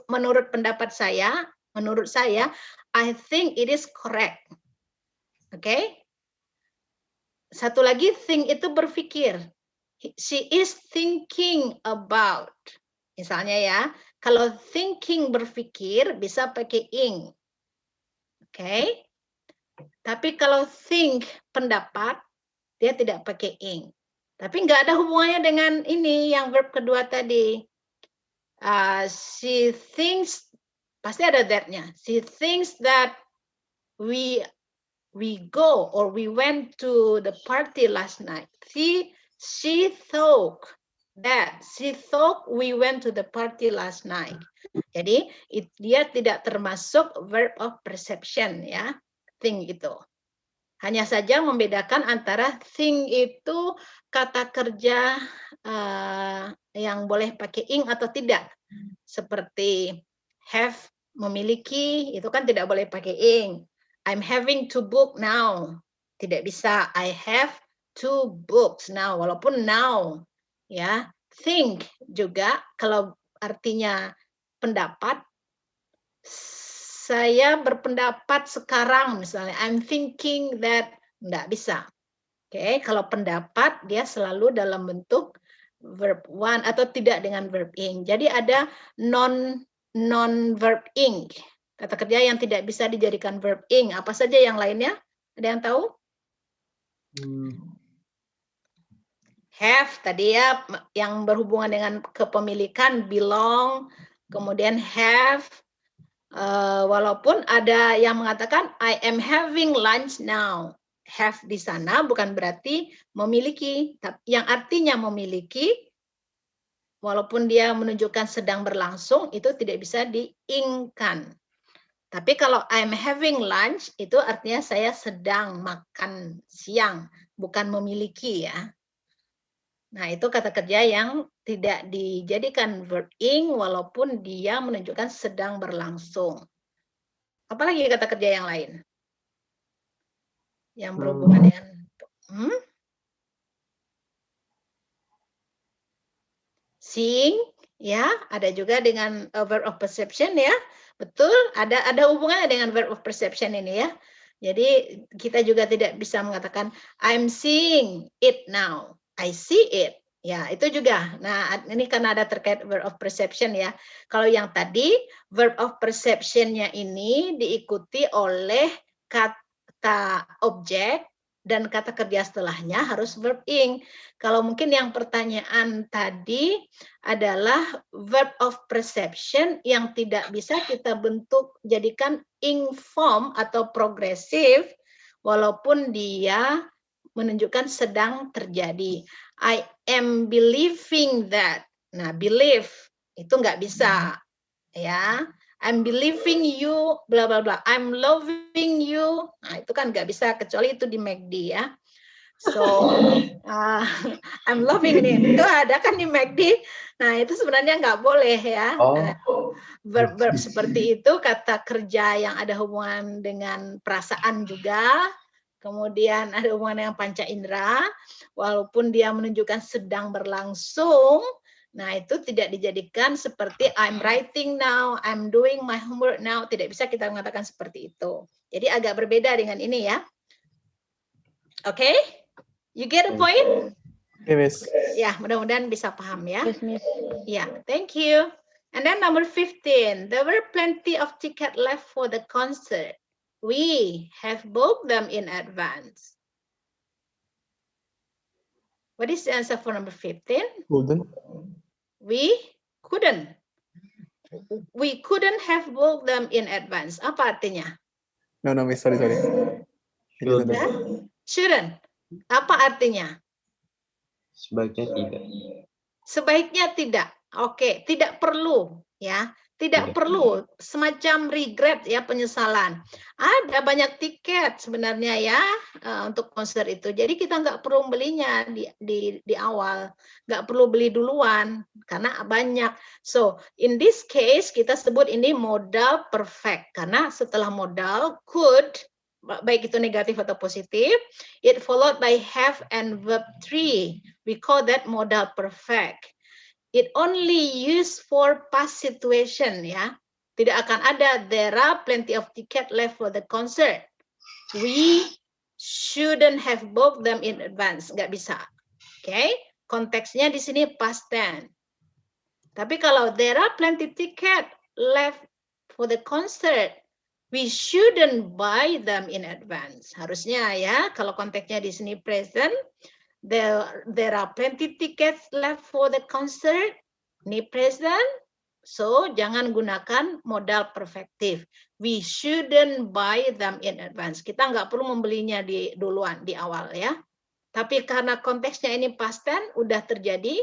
Menurut pendapat saya, menurut saya, I think it is correct. Oke? Satu lagi, think itu berpikir. She is thinking about. Misalnya ya, kalau thinking berpikir bisa pakai ing. Oke? Tapi kalau think pendapat, dia tidak pakai ing. Tapi nggak ada hubungannya dengan ini yang verb kedua tadi. She thinks, pasti ada that-nya. She thinks that we go or we went to the party last night. She thought that. She thought we went to the party last night. Jadi dia tidak termasuk verb of perception ya. Think itu. Hanya saja membedakan antara think itu kata kerja yang boleh pakai ing atau tidak. Seperti have, memiliki, itu kan tidak boleh pakai ing. I'm having to book now. Tidak bisa. I have 2 books now. Walaupun now, ya. Think juga kalau artinya pendapat. Saya berpendapat sekarang misalnya. I'm thinking that. Nggak bisa. Oke, kalau pendapat dia selalu dalam bentuk verb one atau tidak dengan verb ing. Jadi ada non verb ing. Kata kerja yang tidak bisa dijadikan verb ing. Apa saja yang lainnya? Ada yang tahu? Have tadi ya, yang berhubungan dengan kepemilikan, belong, kemudian have. Walaupun ada yang mengatakan I am having lunch now. Have di sana bukan berarti memiliki, yang artinya memiliki, walaupun dia menunjukkan sedang berlangsung, itu tidak bisa diingkan. Tapi kalau I'm having lunch, itu artinya saya sedang makan siang, bukan memiliki ya. Nah, itu kata kerja yang tidak dijadikan verb ing, walaupun dia menunjukkan sedang berlangsung. Apalagi kata kerja yang lain? Yang berhubungan dengan seeing, ya, ada juga dengan verb of perception ya. Betul, ada hubungannya dengan verb of perception ini ya. Jadi kita juga tidak bisa mengatakan I'm seeing it now. I see it. Ya, itu juga. Nah, ini karena ada terkait verb of perception ya. Kalau yang tadi verb of perception-nya ini diikuti oleh kata objek dan kata kerja setelahnya harus verb ing. Kalau mungkin yang pertanyaan tadi adalah verb of perception yang tidak bisa kita bentuk jadikan ing form atau progresif walaupun dia menunjukkan sedang terjadi. I am believing that. Nah, believe itu nggak bisa ya. I'm believing you, bla bla bla. I'm loving you. Nah, itu kan nggak bisa kecuali itu di MACD ya. So, I'm loving ini. Itu ada kan di MACD. Nah, itu sebenarnya nggak boleh ya. Verb-verb seperti itu, kata kerja yang ada hubungan dengan perasaan juga. Kemudian ada hubungan dengan panca indera. Walaupun dia menunjukkan sedang berlangsung, nah, itu tidak dijadikan seperti I'm writing now, I'm doing my homework now. Tidak bisa kita mengatakan seperti itu. Jadi agak berbeda dengan ini ya. Oke? You get a point? Yes. Ya, mudah-mudahan bisa paham ya. Yes, Miss. Ya, thank you. And then number 15. There were plenty of tickets left for the concert. We have booked them in advance. What is the answer for number 15? Golden. We couldn't. We couldn't have booked them in advance. Apa artinya? No, Miss. Sorry. Shouldn't. Apa artinya? Sebaiknya tidak. Sebaiknya tidak. Oke, tidak perlu ya. Tidak perlu semacam regret ya, penyesalan. Ada banyak tiket sebenarnya ya untuk konser itu. Jadi kita nggak perlu belinya di awal, nggak perlu beli duluan karena banyak. So in this case kita sebut ini modal perfect karena setelah modal could, baik itu negatif atau positif, it followed by have and verb 3. We call that modal perfect. It only used for past situation ya. Tidak akan ada there are plenty of ticket left for the concert. We shouldn't have booked them in advance. Nggak bisa. Oke, konteksnya di sini past tense. Tapi kalau there are plenty ticket left for the concert, we shouldn't buy them in advance. Harusnya ya, kalau konteksnya di sini present, there are plenty tickets left for the concert. Ini present, so jangan gunakan modal perfektif. We shouldn't buy them in advance. Kita nggak perlu membelinya duluan, di awal ya. Tapi karena konteksnya ini past tense, udah terjadi,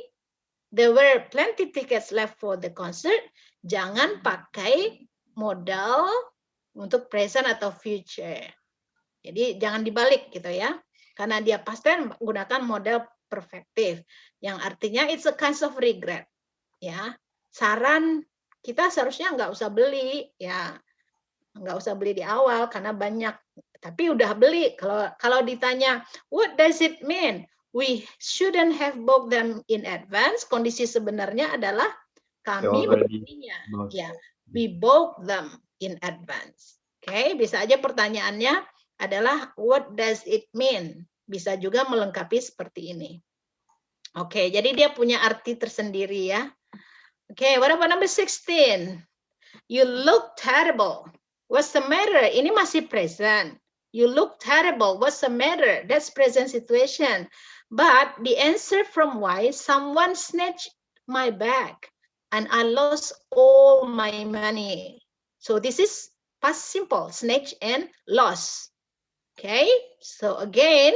there were plenty tickets left for the concert. Jangan pakai modal untuk present atau future. Jadi jangan dibalik gitu ya. Karena dia past tense gunakan model perfektif yang artinya it's a kind of regret ya. Saran kita seharusnya nggak usah beli ya. nggak usah beli di awal karena banyak. Tapi udah beli. Kalau ditanya, what does it mean? We shouldn't have bought them in advance. Kondisi sebenarnya adalah kami membelinya. Ya, we bought them in advance. Oke, bisa aja pertanyaannya adalah what does it mean? Bisa juga melengkapi seperti ini. Oke, jadi dia punya arti tersendiri ya. Oke, what about number 16? You look terrible. What's the matter? Ini masih present. You look terrible. What's the matter? That's present situation. But the answer from why, someone snatched my bag and I lost all my money. So this is past simple, snatch and loss. Okay, so again,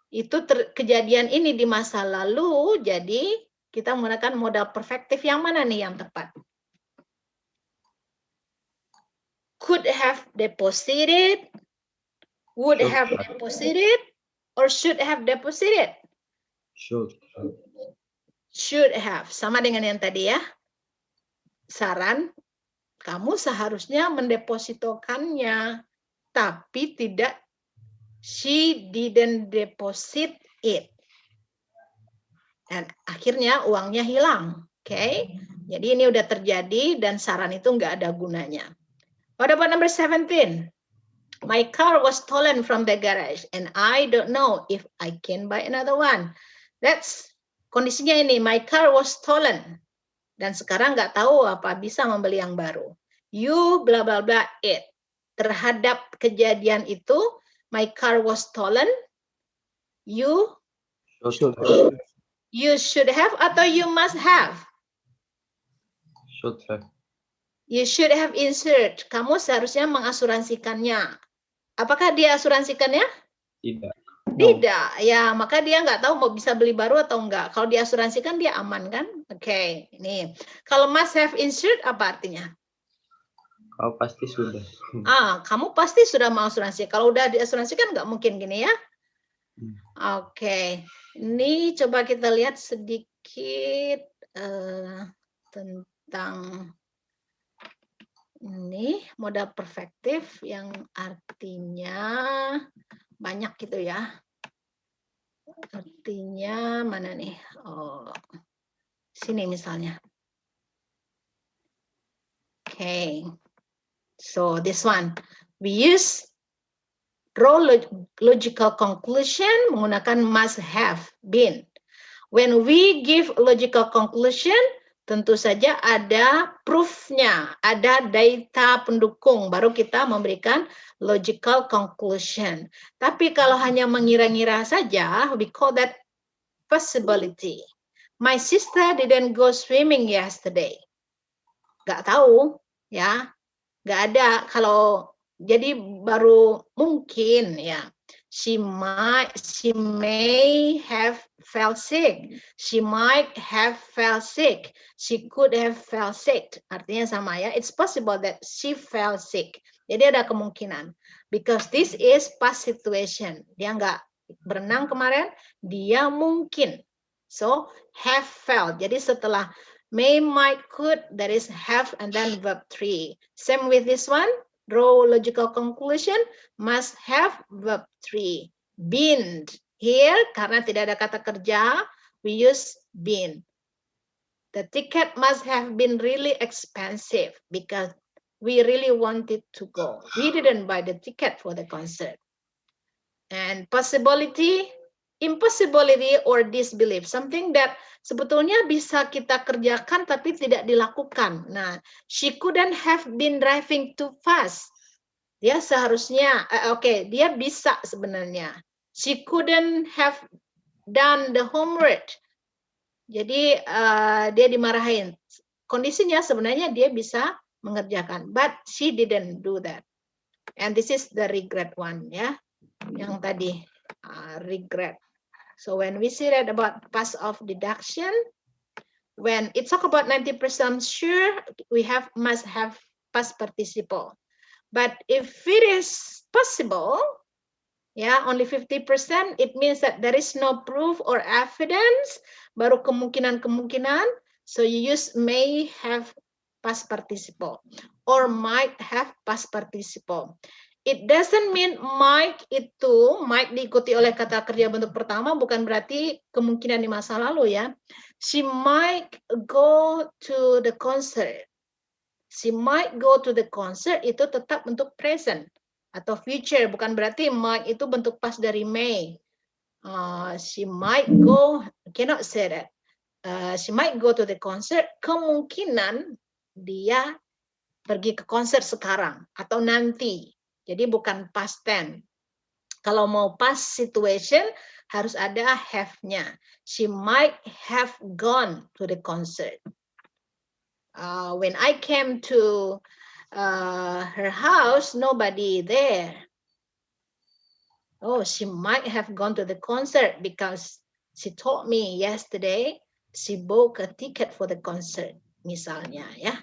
itu kejadian ini di masa lalu, jadi kita menggunakan modal perfektif yang mana nih yang tepat? Could have deposited, would have deposited, or should have deposited? Should have. Sama dengan yang tadi ya. Saran, kamu seharusnya mendepositokannya, tapi tidak, she didn't deposit it. Dan akhirnya uangnya hilang. Oke, jadi ini udah terjadi dan saran itu nggak ada gunanya. What about number 17? My car was stolen from the garage and I don't know if I can buy another one. That's kondisinya ini, my car was stolen. Dan sekarang nggak tahu apa bisa membeli yang baru. You bla bla bla it. Terhadap kejadian itu, my car was stolen. You should have atau you must have? Should have. You should have insured. Kamu seharusnya mengasuransikannya. Apakah dia asuransikannya? Tidak. Tidak. Ya, maka dia nggak tahu mau bisa beli baru atau enggak. Kalau diasuransikan dia aman kan? Oke, ini. Kalau must have insured apa artinya? Kau pasti sudah. Kamu pasti sudah mau asuransi. Kalau udah diasuransikan nggak mungkin gini ya. Oke. Ini coba kita lihat sedikit tentang ini modal perfektif yang artinya banyak gitu ya. Artinya mana nih? Oh, sini misalnya. Okay. So this one, we use draw logical conclusion menggunakan must have been. When we give logical conclusion, tentu saja ada proof-nya, ada data pendukung, baru kita memberikan logical conclusion. Tapi kalau hanya mengira-ngira saja, we call that possibility. My sister didn't go swimming yesterday. Nggak tahu, ya. Nggak ada. Kalau jadi baru mungkin, ya. She may have fell sick. She might have fell sick. She could have fell sick. Artinya sama ya. It's possible that she fell sick. Jadi ada kemungkinan. Because this is past situation. Dia nggak berenang kemarin, dia mungkin. So have fell. Jadi setelah may, might, could, there is have and then verb 3. Same with this one. Draw logical conclusion, must have verb 3. Been. Here, karena tidak ada kata kerja, we use been. The ticket must have been really expensive because we really wanted to go. We didn't buy the ticket for the concert. And possibility, impossibility or disbelief. Something that sebetulnya bisa kita kerjakan tapi tidak dilakukan. Nah, she couldn't have been driving too fast. Dia seharusnya, dia bisa sebenarnya. She couldn't have done the homework. Jadi dia dimarahin. Kondisinya sebenarnya dia bisa mengerjakan, but she didn't do that. And this is the regret one, ya. Yang tadi regret. So when we say that about pass of deduction, when it talk about 90% sure, we have must have past participle. But if it is possible, only 50%, it means that there is no proof or evidence, baru kemungkinan-kemungkinan, so you use may have past participle or might have past participle. It doesn't mean might diikuti oleh kata kerja bentuk pertama bukan berarti kemungkinan di masa lalu ya. She might go to the concert. She might go to the concert itu tetap bentuk present atau future, bukan berarti might itu bentuk past dari may. She might go, cannot say that. She might go to the concert, kemungkinan dia pergi ke konser sekarang atau nanti. Jadi bukan past tense. Kalau mau past situation harus ada have-nya. She might have gone to the concert. When I came to her house, nobody there. Oh, she might have gone to the concert because she told me yesterday she booked a ticket for the concert, misalnya ya.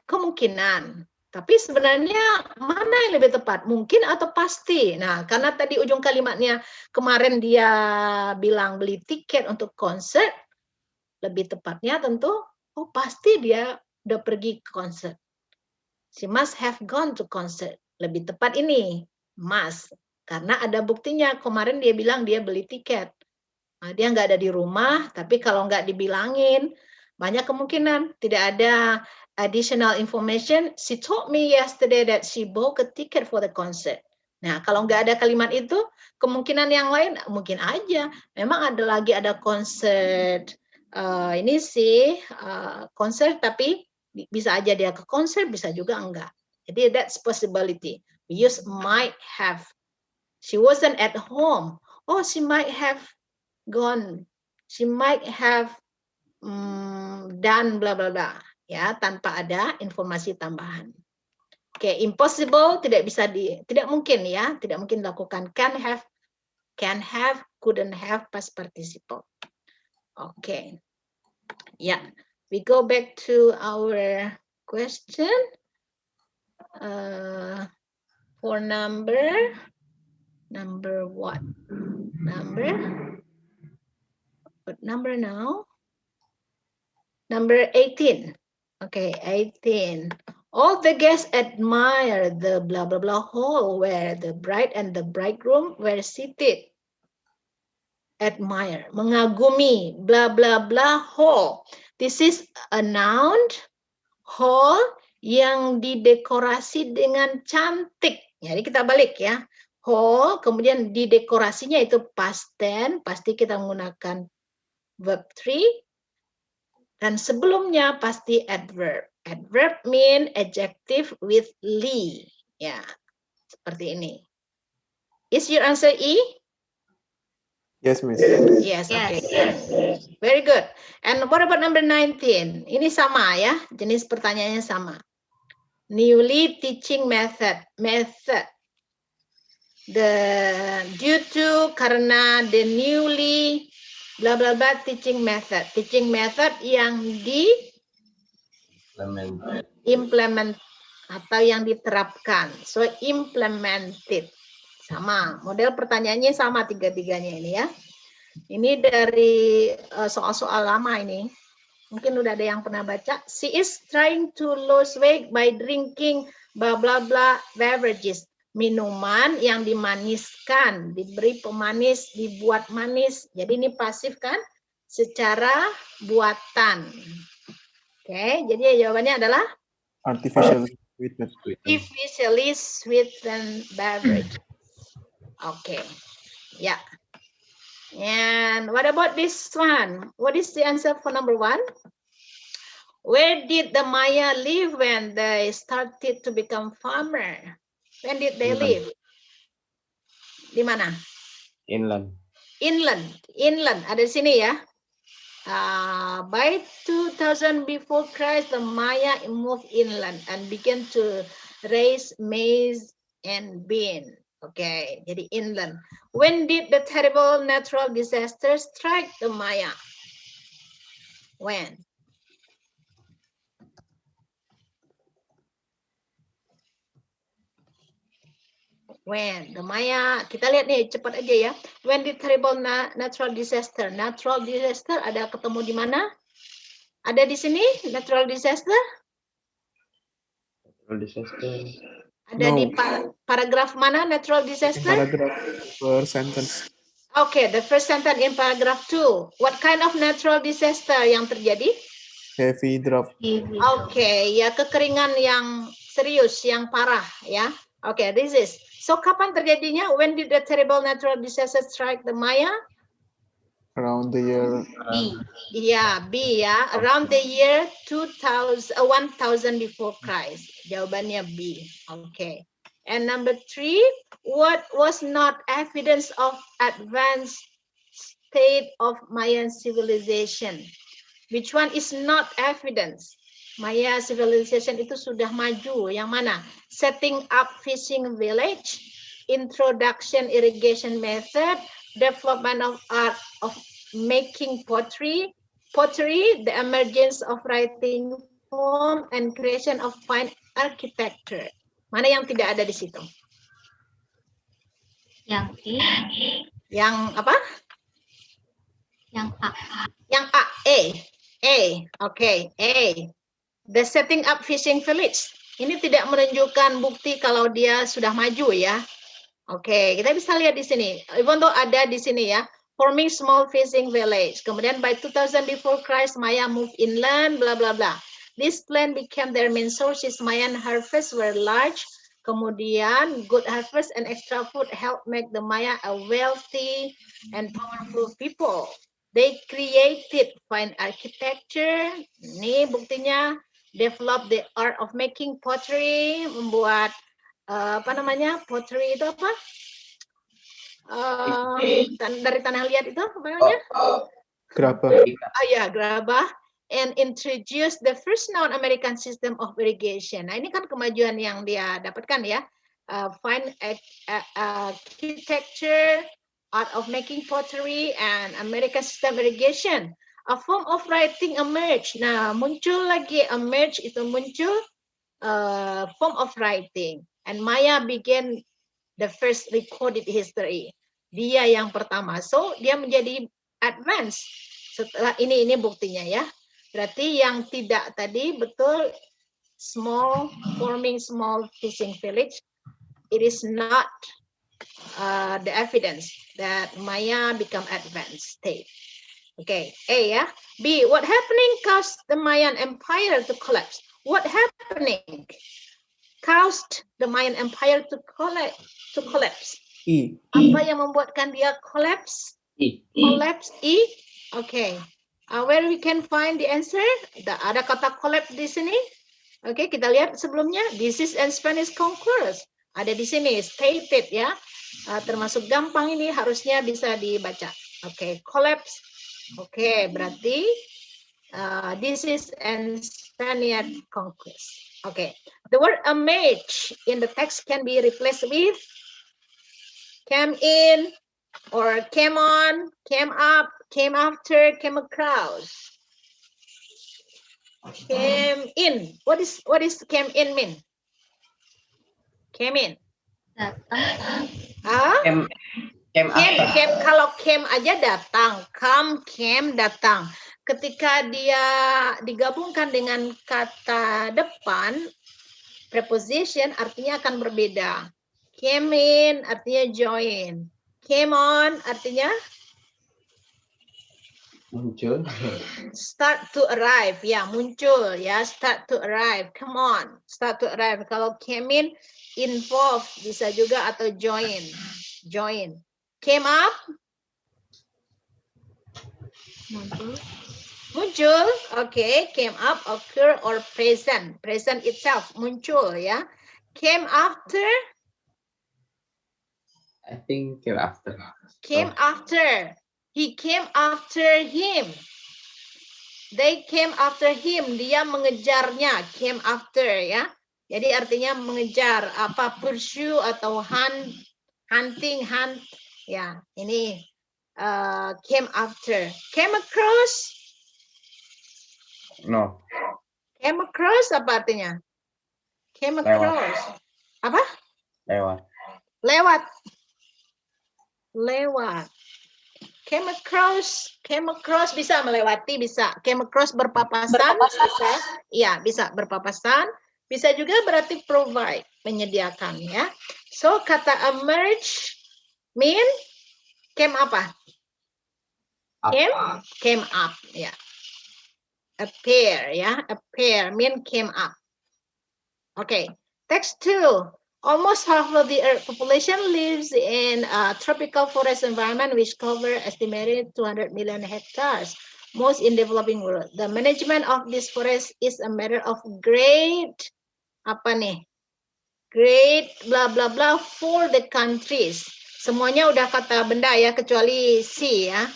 Kemungkinan. Tapi sebenarnya mana yang lebih tepat? Mungkin atau pasti? Nah, karena tadi ujung kalimatnya kemarin dia bilang beli tiket untuk konser, lebih tepatnya tentu, oh pasti dia udah pergi ke konser. She must have gone to concert. Lebih tepat ini, must. Karena ada buktinya, kemarin dia bilang dia beli tiket. Nah, dia nggak ada di rumah, tapi kalau nggak dibilangin, banyak kemungkinan tidak ada additional information. She told me yesterday that she bought a ticket for the concert. Nah, kalau nggak ada kalimat itu, kemungkinan yang lain mungkin aja. Memang ada konser. Ini sih konser, tapi bisa aja dia ke konser, bisa juga enggak. Jadi that's possibility. We use might have. She wasn't at home. Oh, she might have gone. She might have done bla bla bla. Ya, tanpa ada informasi tambahan. Oke, impossible tidak mungkin ya, tidak mungkin dilakukan. Can have, couldn't have, past participle. Oke. Ya, we go back to our question. For number what? What number now? Number 18. Okay, 18. All the guests admire the blah blah blah hall where the bride and the bridegroom were seated. Admire, mengagumi, blah blah blah hall. This is a noun, hall yang didekorasi dengan cantik. Jadi kita balik ya. Hall, kemudian didekorasinya itu past tense, pasti kita menggunakan verb 3. Dan sebelumnya pasti adverb. Adverb mean adjective with li. Ya, seperti ini. Is your answer E? Yes, Miss. Yes, okay. Very good. And what about number 19? Ini sama ya, jenis pertanyaannya sama. Newly teaching method. Due to karena the newly bla bla bla teaching method yang implement atau yang diterapkan. So implemented. Sama, model pertanyaannya sama tiga-tiganya ini ya. Ini dari soal-soal lama ini. Mungkin udah ada yang pernah baca. She is trying to lose weight by drinking bla bla bla beverages. Minuman yang dimaniskan, diberi pemanis, dibuat manis. Jadi ini pasif kan? Secara buatan. Oke, jadi jawabannya adalah Artificially sweetened beverage. Okay, yeah. And what about this one? What is the answer for number 1? Where did the Maya live when they started to become farmer? When did they live? Di mana? Inland. Ada di sini ya. By 2000 before Christ, the Maya moved inland and began to raise maize and bean. Okay, jadi inland. When did the terrible natural disaster strike the Maya? When? When the Maya, kita lihat nih cepat aja ya. When the terrible natural disaster ada ketemu di mana? Ada di sini natural disaster? Natural disaster. Ada No. di paragraf mana natural In disaster? paragraph per sentence. Okay, the first sentence in paragraph 2. What kind of natural disaster yang terjadi? Heavy drop. Okay, ya kekeringan yang serius, yang parah, ya. Okay, this is. So kapan terjadinya? When did the terrible natural disaster strike the Maya? Around the year B. Yeah, B ya. Around the year 1000 before Christ. Jawabannya B. Okay. And number 3, what was not evidence of advanced state of Mayan civilization? Which one is not evidence? Maya civilization itu sudah maju. Yang mana? Setting up fishing village, introduction irrigation method, development of art of making pottery, the emergence of writing form, and creation of fine architecture. Mana yang tidak ada di situ? Yang I, Yang apa? yang A. Yang A, A, okay, A. The setting up fishing village. Ini tidak menunjukkan bukti kalau dia sudah maju ya. Oke, kita bisa lihat di sini. Even though ada di sini ya, forming small fishing village. Kemudian by 2000 before Christ, Maya moved inland, bla bla bla. This land became their main sources. Mayan harvests were large. Kemudian good harvest and extra food helped make the Maya a wealthy and powerful people. They created fine architecture. Ini buktinya. Develop the art of making pottery. Membuat apa namanya? Pottery itu apa? Dari tanah liat itu apa namanya? Graba. Ya, graba. And introduce the first known American system of irrigation. Nah, ini kan kemajuan yang dia dapatkan ya. Fine architecture, art of making pottery, and American system irrigation. A form of writing emerged. Nah, muncul lagi emerge itu muncul form of writing. And Maya began the first recorded history. Dia yang pertama. So, dia menjadi advance. Setelah ini buktinya ya. Berarti yang tidak tadi betul forming small fishing village. It is not the evidence that Maya become advanced state. Okay, A ya. B, what happening caused the Mayan Empire to collapse? What happening caused the Mayan Empire to collapse? I. Apa yang membuatkan dia collapse? Collapse, I. Okay. Where we can find the answer? Ada kata collapse di sini. Oke, kita lihat sebelumnya. Disease and Spanish conquest. Ada di sini, stated ya. Termasuk gampang ini harusnya bisa dibaca. Oke, collapse. Oke, berarti disease and Spaniard conquest. Oke, the word emerge in the text can be replaced with came in, or came on, came up, came after, came across. Came in. What is came in mean? Came in. Datang. Came, kalau came aja datang. Come, came, datang. Ketika dia digabungkan dengan kata depan, preposition artinya akan berbeda. Came in artinya join. Came on artinya muncul. Start to arrive, ya muncul ya. Start to arrive, come on. Start to arrive. Kalau came in, involve bisa juga atau join. Join. Came up. Muncul. Okay. Came up, occur, or present. Present itself muncul ya. Came after. I think came after. Came after. He came after him. They came after him. Dia mengejarnya. Came after ya. Jadi artinya mengejar, apa, pursue atau hunt, hunting, hunt. Ya, ini came after. Came across. No. Came across apa artinya? Came across. Apa? Lewat. Lewat. Lewat. Came across bisa melewati, bisa. Came across berpapasan, bisa. Iya, bisa berpapasan. Bisa juga berarti provide, menyediakan ya. So kata emerge mean came apa? Came up ya. Appear ya, appear mean came up. Okay, text 2. Almost half of the Earth population lives in a tropical forest environment which cover estimated 200 million hectares, most in developing world. The management of this forest is a matter of great apa nih? Great bla bla bla for the countries. Semuanya udah kata benda ya kecuali C ya.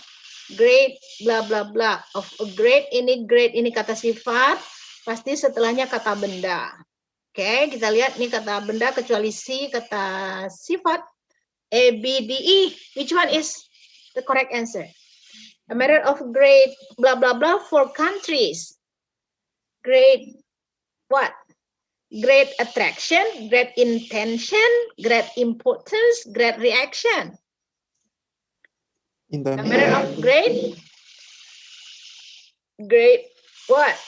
Great bla bla bla of a great ini kata sifat, pasti setelahnya kata benda. Oke, kita lihat nih kata benda kecuali C kata sifat. A, B, D, E. Which one is the correct answer? A matter of great blah blah blah for countries. Great what? Great attraction, great intention, great importance, great reaction. A matter of great what?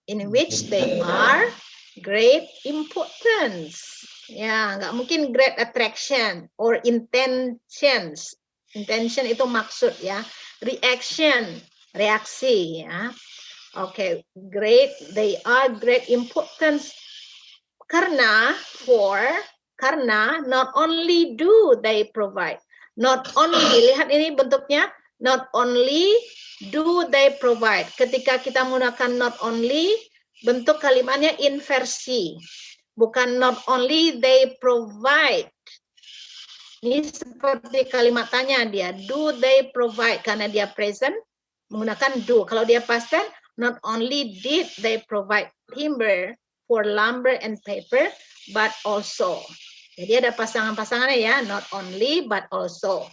In which they are great importance. Ya, nggak mungkin great attraction or intentions. Intention itu maksud ya. Reaction, reaksi ya. Oke, great, they are great importance. Karena not only do they provide. Not only, lihat ini bentuknya. Not only do they provide. Ketika kita menggunakan not only, bentuk kalimatnya inversi. Bukan not only they provide. Ini seperti kalimat tanya dia. Do they provide? Karena dia present, menggunakan do. Kalau dia past tense, not only did they provide timber for lumber and paper, but also. Jadi ada pasangan-pasangannya ya. Not only, but also.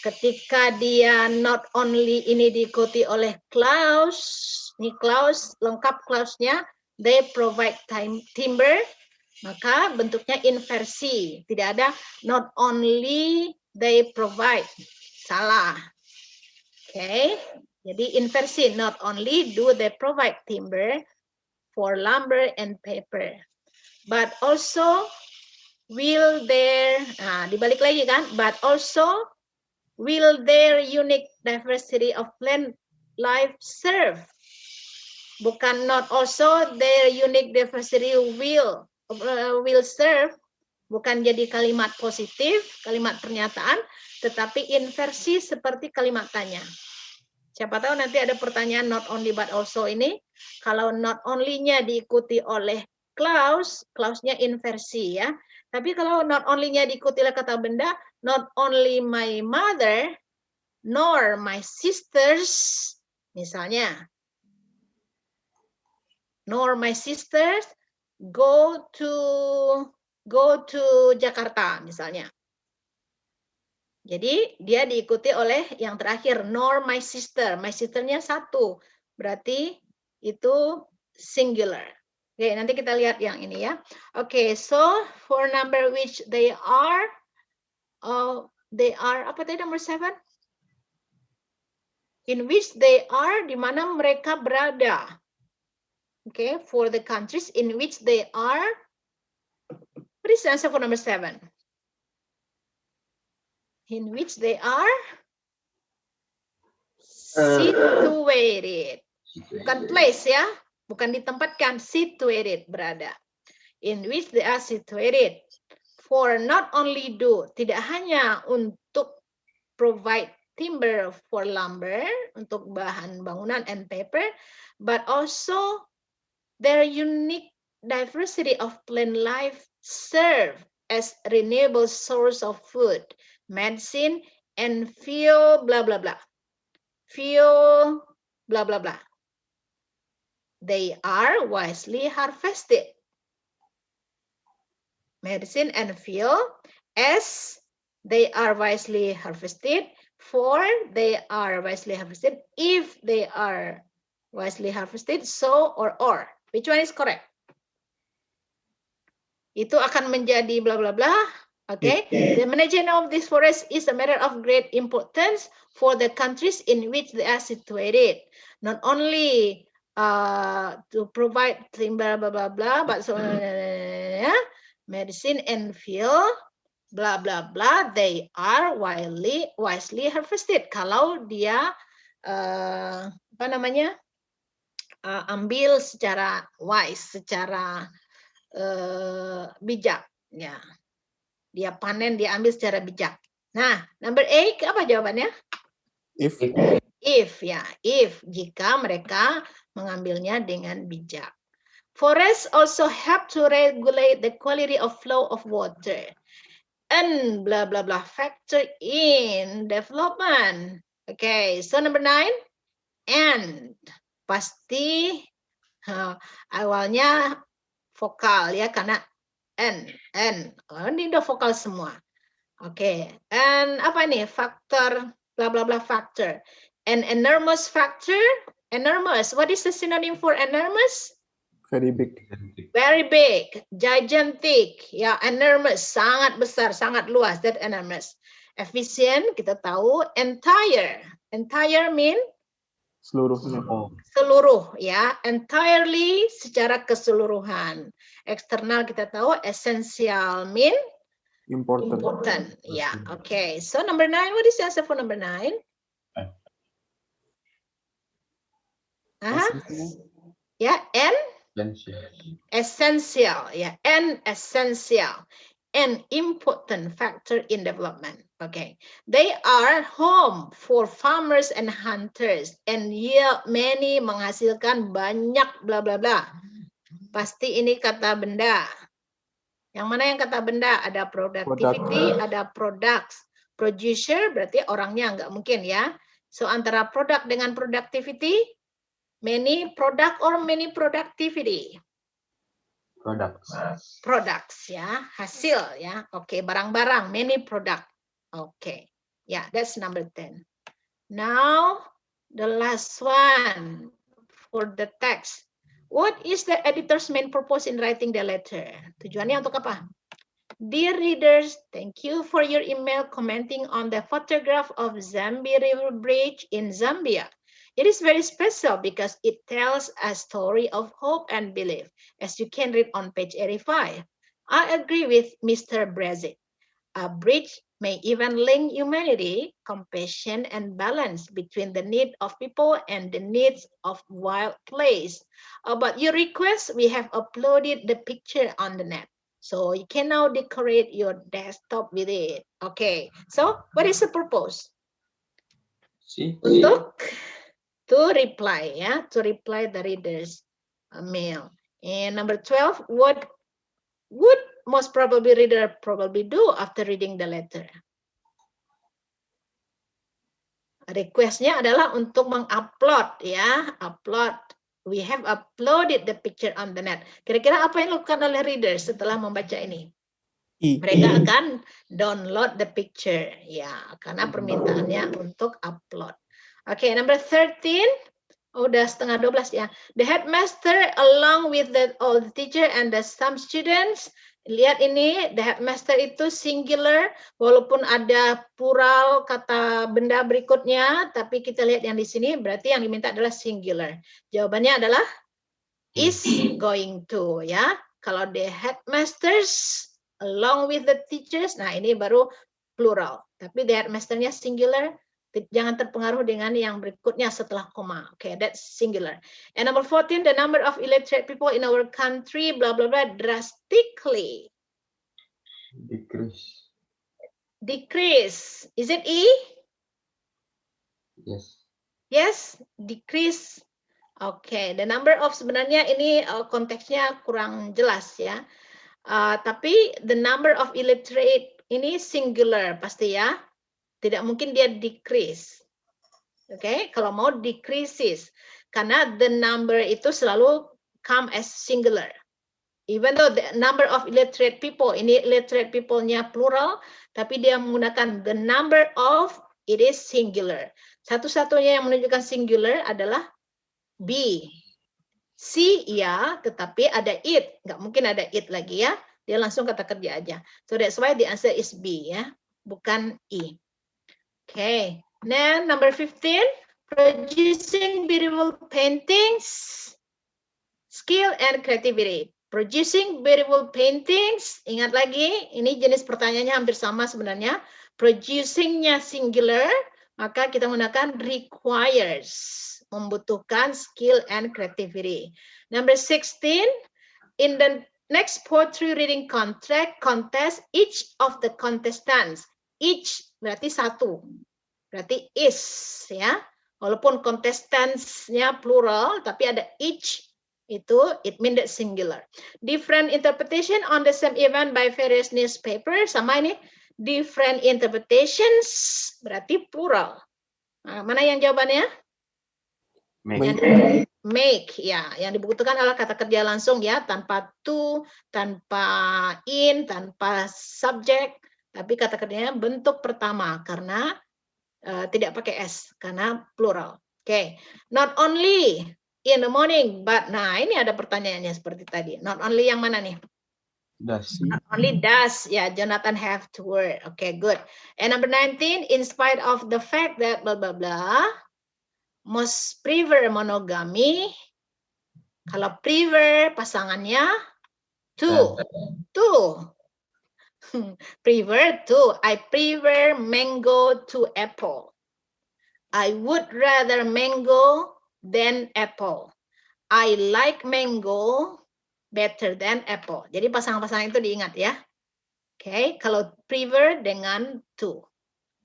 Ketika dia not only ini diikuti oleh clause, ini clause, lengkap clause-nya, they provide timber, maka bentuknya inversi. Tidak ada not only they provide. Salah. Oke. Jadi inversi, not only do they provide timber for lumber and paper, but also will their, nah dibalik lagi kan, but also will their unique diversity of plant life serve? Bukan not also their unique diversity will serve, bukan jadi kalimat positif, kalimat pernyataan, tetapi inversi seperti kalimat tanya. Siapa tahu nanti ada pertanyaan not only but also ini, kalau not only-nya diikuti oleh clause, clause-nya inversi ya. Tapi kalau not only-nya diikuti oleh kata benda, not only my mother, nor my sisters, misalnya, nor my sisters go to Jakarta, misalnya. Jadi dia diikuti oleh yang terakhir, nor my sister. My sisternya satu, berarti itu singular. Oke, nanti kita lihat yang ini ya. Oke, so for number which they are apa tadi nomor 7? In which they are, di mana mereka berada. Oke, for the countries in which they are. What is the answer for number 7? In which they are situated. Bukan place ya, bukan ditempatkan, situated, berada. In which they are situated. For not only do, tidak hanya untuk provide timber for lumber, untuk bahan bangunan and paper, but also their unique diversity of plant life serve as renewable source of food, medicine, and fuel, blah, blah, blah. Fuel, blah, blah, blah. They are wisely harvested. Medicine and fuel, as they are wisely harvested, for they are wisely harvested, if they are wisely harvested, so or. Which one is correct? Itu akan menjadi bla bla bla Okay, the management of this forest is a matter of great importance for the countries in which they are situated. Not only to provide blah blah blah blah, but so medicine and fuel, blah blah blah. They are wisely harvested. Kalau dia apa namanya ambil secara wise, secara bijak, ya. Dia panen, dia ambil secara bijak. Nah, number 8 apa jawabannya? If. If, ya, if jika mereka mengambilnya dengan bijak. Forests also help to regulate the quality of flow of water and blah blah blah factor in development. Okay, so number 9 and pasti awalnya vokal ya karena N. Oh, ini udah vokal semua. Oke. And apa ini? Faktor, bla bla bla factor. An enormous factor. Enormous. What is the synonym for enormous? Very big. Very big. Gigantic. Ya, enormous. Sangat besar, sangat luas. That enormous. Efficient, kita tahu. Entire. Entire mean? Seluruhnya. Seluruh, ya. Entirely, secara keseluruhan. Eksternal kita tahu essential mean important. Yeah, okay. So number 9, what is the answer for number 9? Yeah, and essential. Yeah, and essential. An important factor in development. Okay, they are home for farmers and hunters and yield many, menghasilkan banyak bla bla bla. Pasti ini kata benda. Yang mana yang kata benda? Ada productivity, ada products. Producer berarti orangnya nggak mungkin ya. So antara product dengan productivity, many product or many productivity. Products ya, hasil ya. Oke, barang-barang, many product. Oke. Ya, that's number 10. Now the last one for the text. What is the editor's main purpose in writing the letter? Tujuannya untuk apa? Dear readers, thank you for your email commenting on the photograph of Zambia River Bridge in Zambia. It is very special because it tells a story of hope and belief, as you can read on page 85. I agree with Mr. Brezit. A bridge may even link humanity, compassion, and balance between the need of people and the needs of wild place. About your request, we have uploaded the picture on the net. So you can now decorate your desktop with it. Okay, so what is the purpose? Untuk to reply, ya, to reply the reader's mail. And number 12, what would most probably reader probably do after reading the letter? Requestnya adalah untuk mengupload, ya, upload. We have uploaded the picture on the net. Kira-kira apa yang dilakukan oleh reader setelah membaca ini? Mereka akan download the picture, ya, karena permintaannya untuk upload. Okay, number 13. Udah setengah 12 ya. The headmaster along with all the teacher and some students. Lihat ini, the headmaster itu singular, walaupun ada plural kata benda berikutnya, tapi kita lihat yang di sini berarti yang diminta adalah singular. Jawabannya adalah is going to, ya. Kalau the headmasters along with the teachers, nah ini baru plural. Tapi the headmasternya singular, jangan terpengaruh dengan yang berikutnya setelah koma. Okay, that's singular. And number 14, the number of illiterate people in our country, blah, blah, blah, drastically. Decrease. Is it E? Yes. Yes, decrease. Okay, the number of, sebenarnya ini konteksnya kurang jelas ya. Tapi the number of illiterate ini singular pasti ya. Tidak mungkin dia decrease. Oke, kalau mau decreases. Karena the number itu selalu come as singular. Even though the number of illiterate people, ini illiterate people-nya plural, tapi dia menggunakan the number of, it is singular. Satu-satunya yang menunjukkan singular adalah B. C, ya, tetapi ada it. Nggak mungkin ada it lagi ya. Dia langsung kata kerja aja. So that's why the answer is B ya, bukan E. Okay. Then number 15, producing beautiful paintings, skill and creativity. Producing beautiful paintings, ingat lagi, ini jenis pertanyaannya hampir sama sebenarnya. Producing-nya singular, maka kita menggunakan requires, membutuhkan skill and creativity. Number 16, in the next poetry reading contest, each of the contestants, each berarti satu, berarti is ya. Walaupun contestants-nya plural, tapi ada each, itu it means that singular. Different interpretation on the same event by various newspapers, sama ini different interpretations berarti plural. Nah, mana yang jawabannya? Make ya, yang dibutuhkan adalah kata kerja langsung ya, tanpa to, tanpa in, tanpa subject, tapi kata kerjanya bentuk pertama karena tidak pakai s karena plural. Oke. Not only in the morning, but nah ini ada pertanyaannya seperti tadi. Not only yang mana nih? Does. Not only does, ya, Jonathan have to work. Okay, good. And number 19, in spite of the fact that blah blah blah, most prefer monogamy. Kalau prefer pasangannya two. Prefer two. I prefer mango to apple. I would rather mango than apple. I like mango better than apple. Jadi pasangan-pasangan itu diingat ya. Oke, kalau prefer dengan to.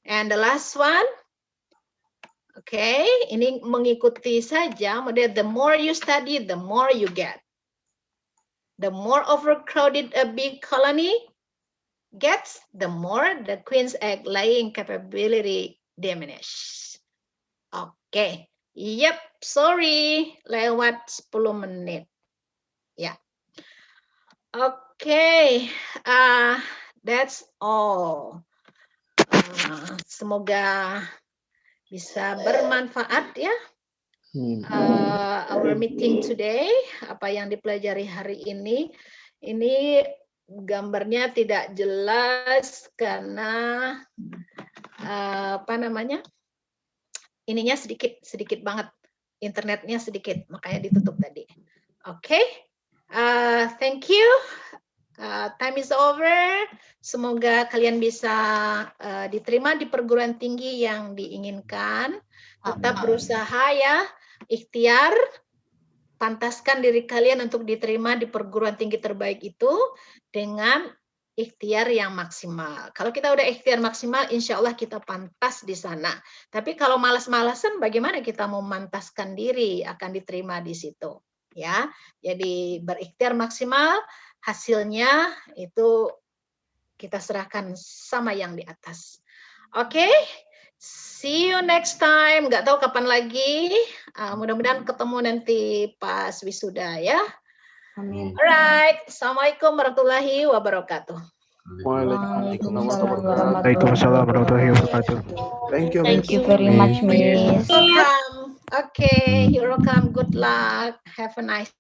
And the last one. Oke, ini mengikuti saja model the more you study, the more you get. The more overcrowded a big colony gets, the more the queen's egg laying capability diminish. Oke. Yep, sorry, lewat 10 menit. Ya. Oke, that's all. Semoga bisa bermanfaat ya. Our meeting today, apa yang dipelajari hari ini. Ini gambarnya tidak jelas karena apa namanya? Ininya sedikit banget, internetnya sedikit, makanya ditutup tadi. Oke, thank you. Time is over. Semoga kalian bisa diterima di perguruan tinggi yang diinginkan. Tetap berusaha ya, ikhtiar, pantaskan diri kalian untuk diterima di perguruan tinggi terbaik itu dengan ikhtiar yang maksimal. Kalau kita udah ikhtiar maksimal, insya Allah kita pantas di sana. Tapi kalau malas-malasan, bagaimana kita mau memantaskan diri akan diterima di situ? Ya, jadi berikhtiar maksimal, hasilnya itu kita serahkan sama yang di atas. Oke, see you next time. Nggak tahu kapan lagi. Mudah-mudahan ketemu nanti pas wisuda ya. Amin. Alright, assalamualaikum warahmatullahi wabarakatuh. Waalaikumsalam warahmatullahi wabarakatuh. Thank you. Thank you very much, Miss. Welcome. Okay, you're welcome. Good luck. Have a nice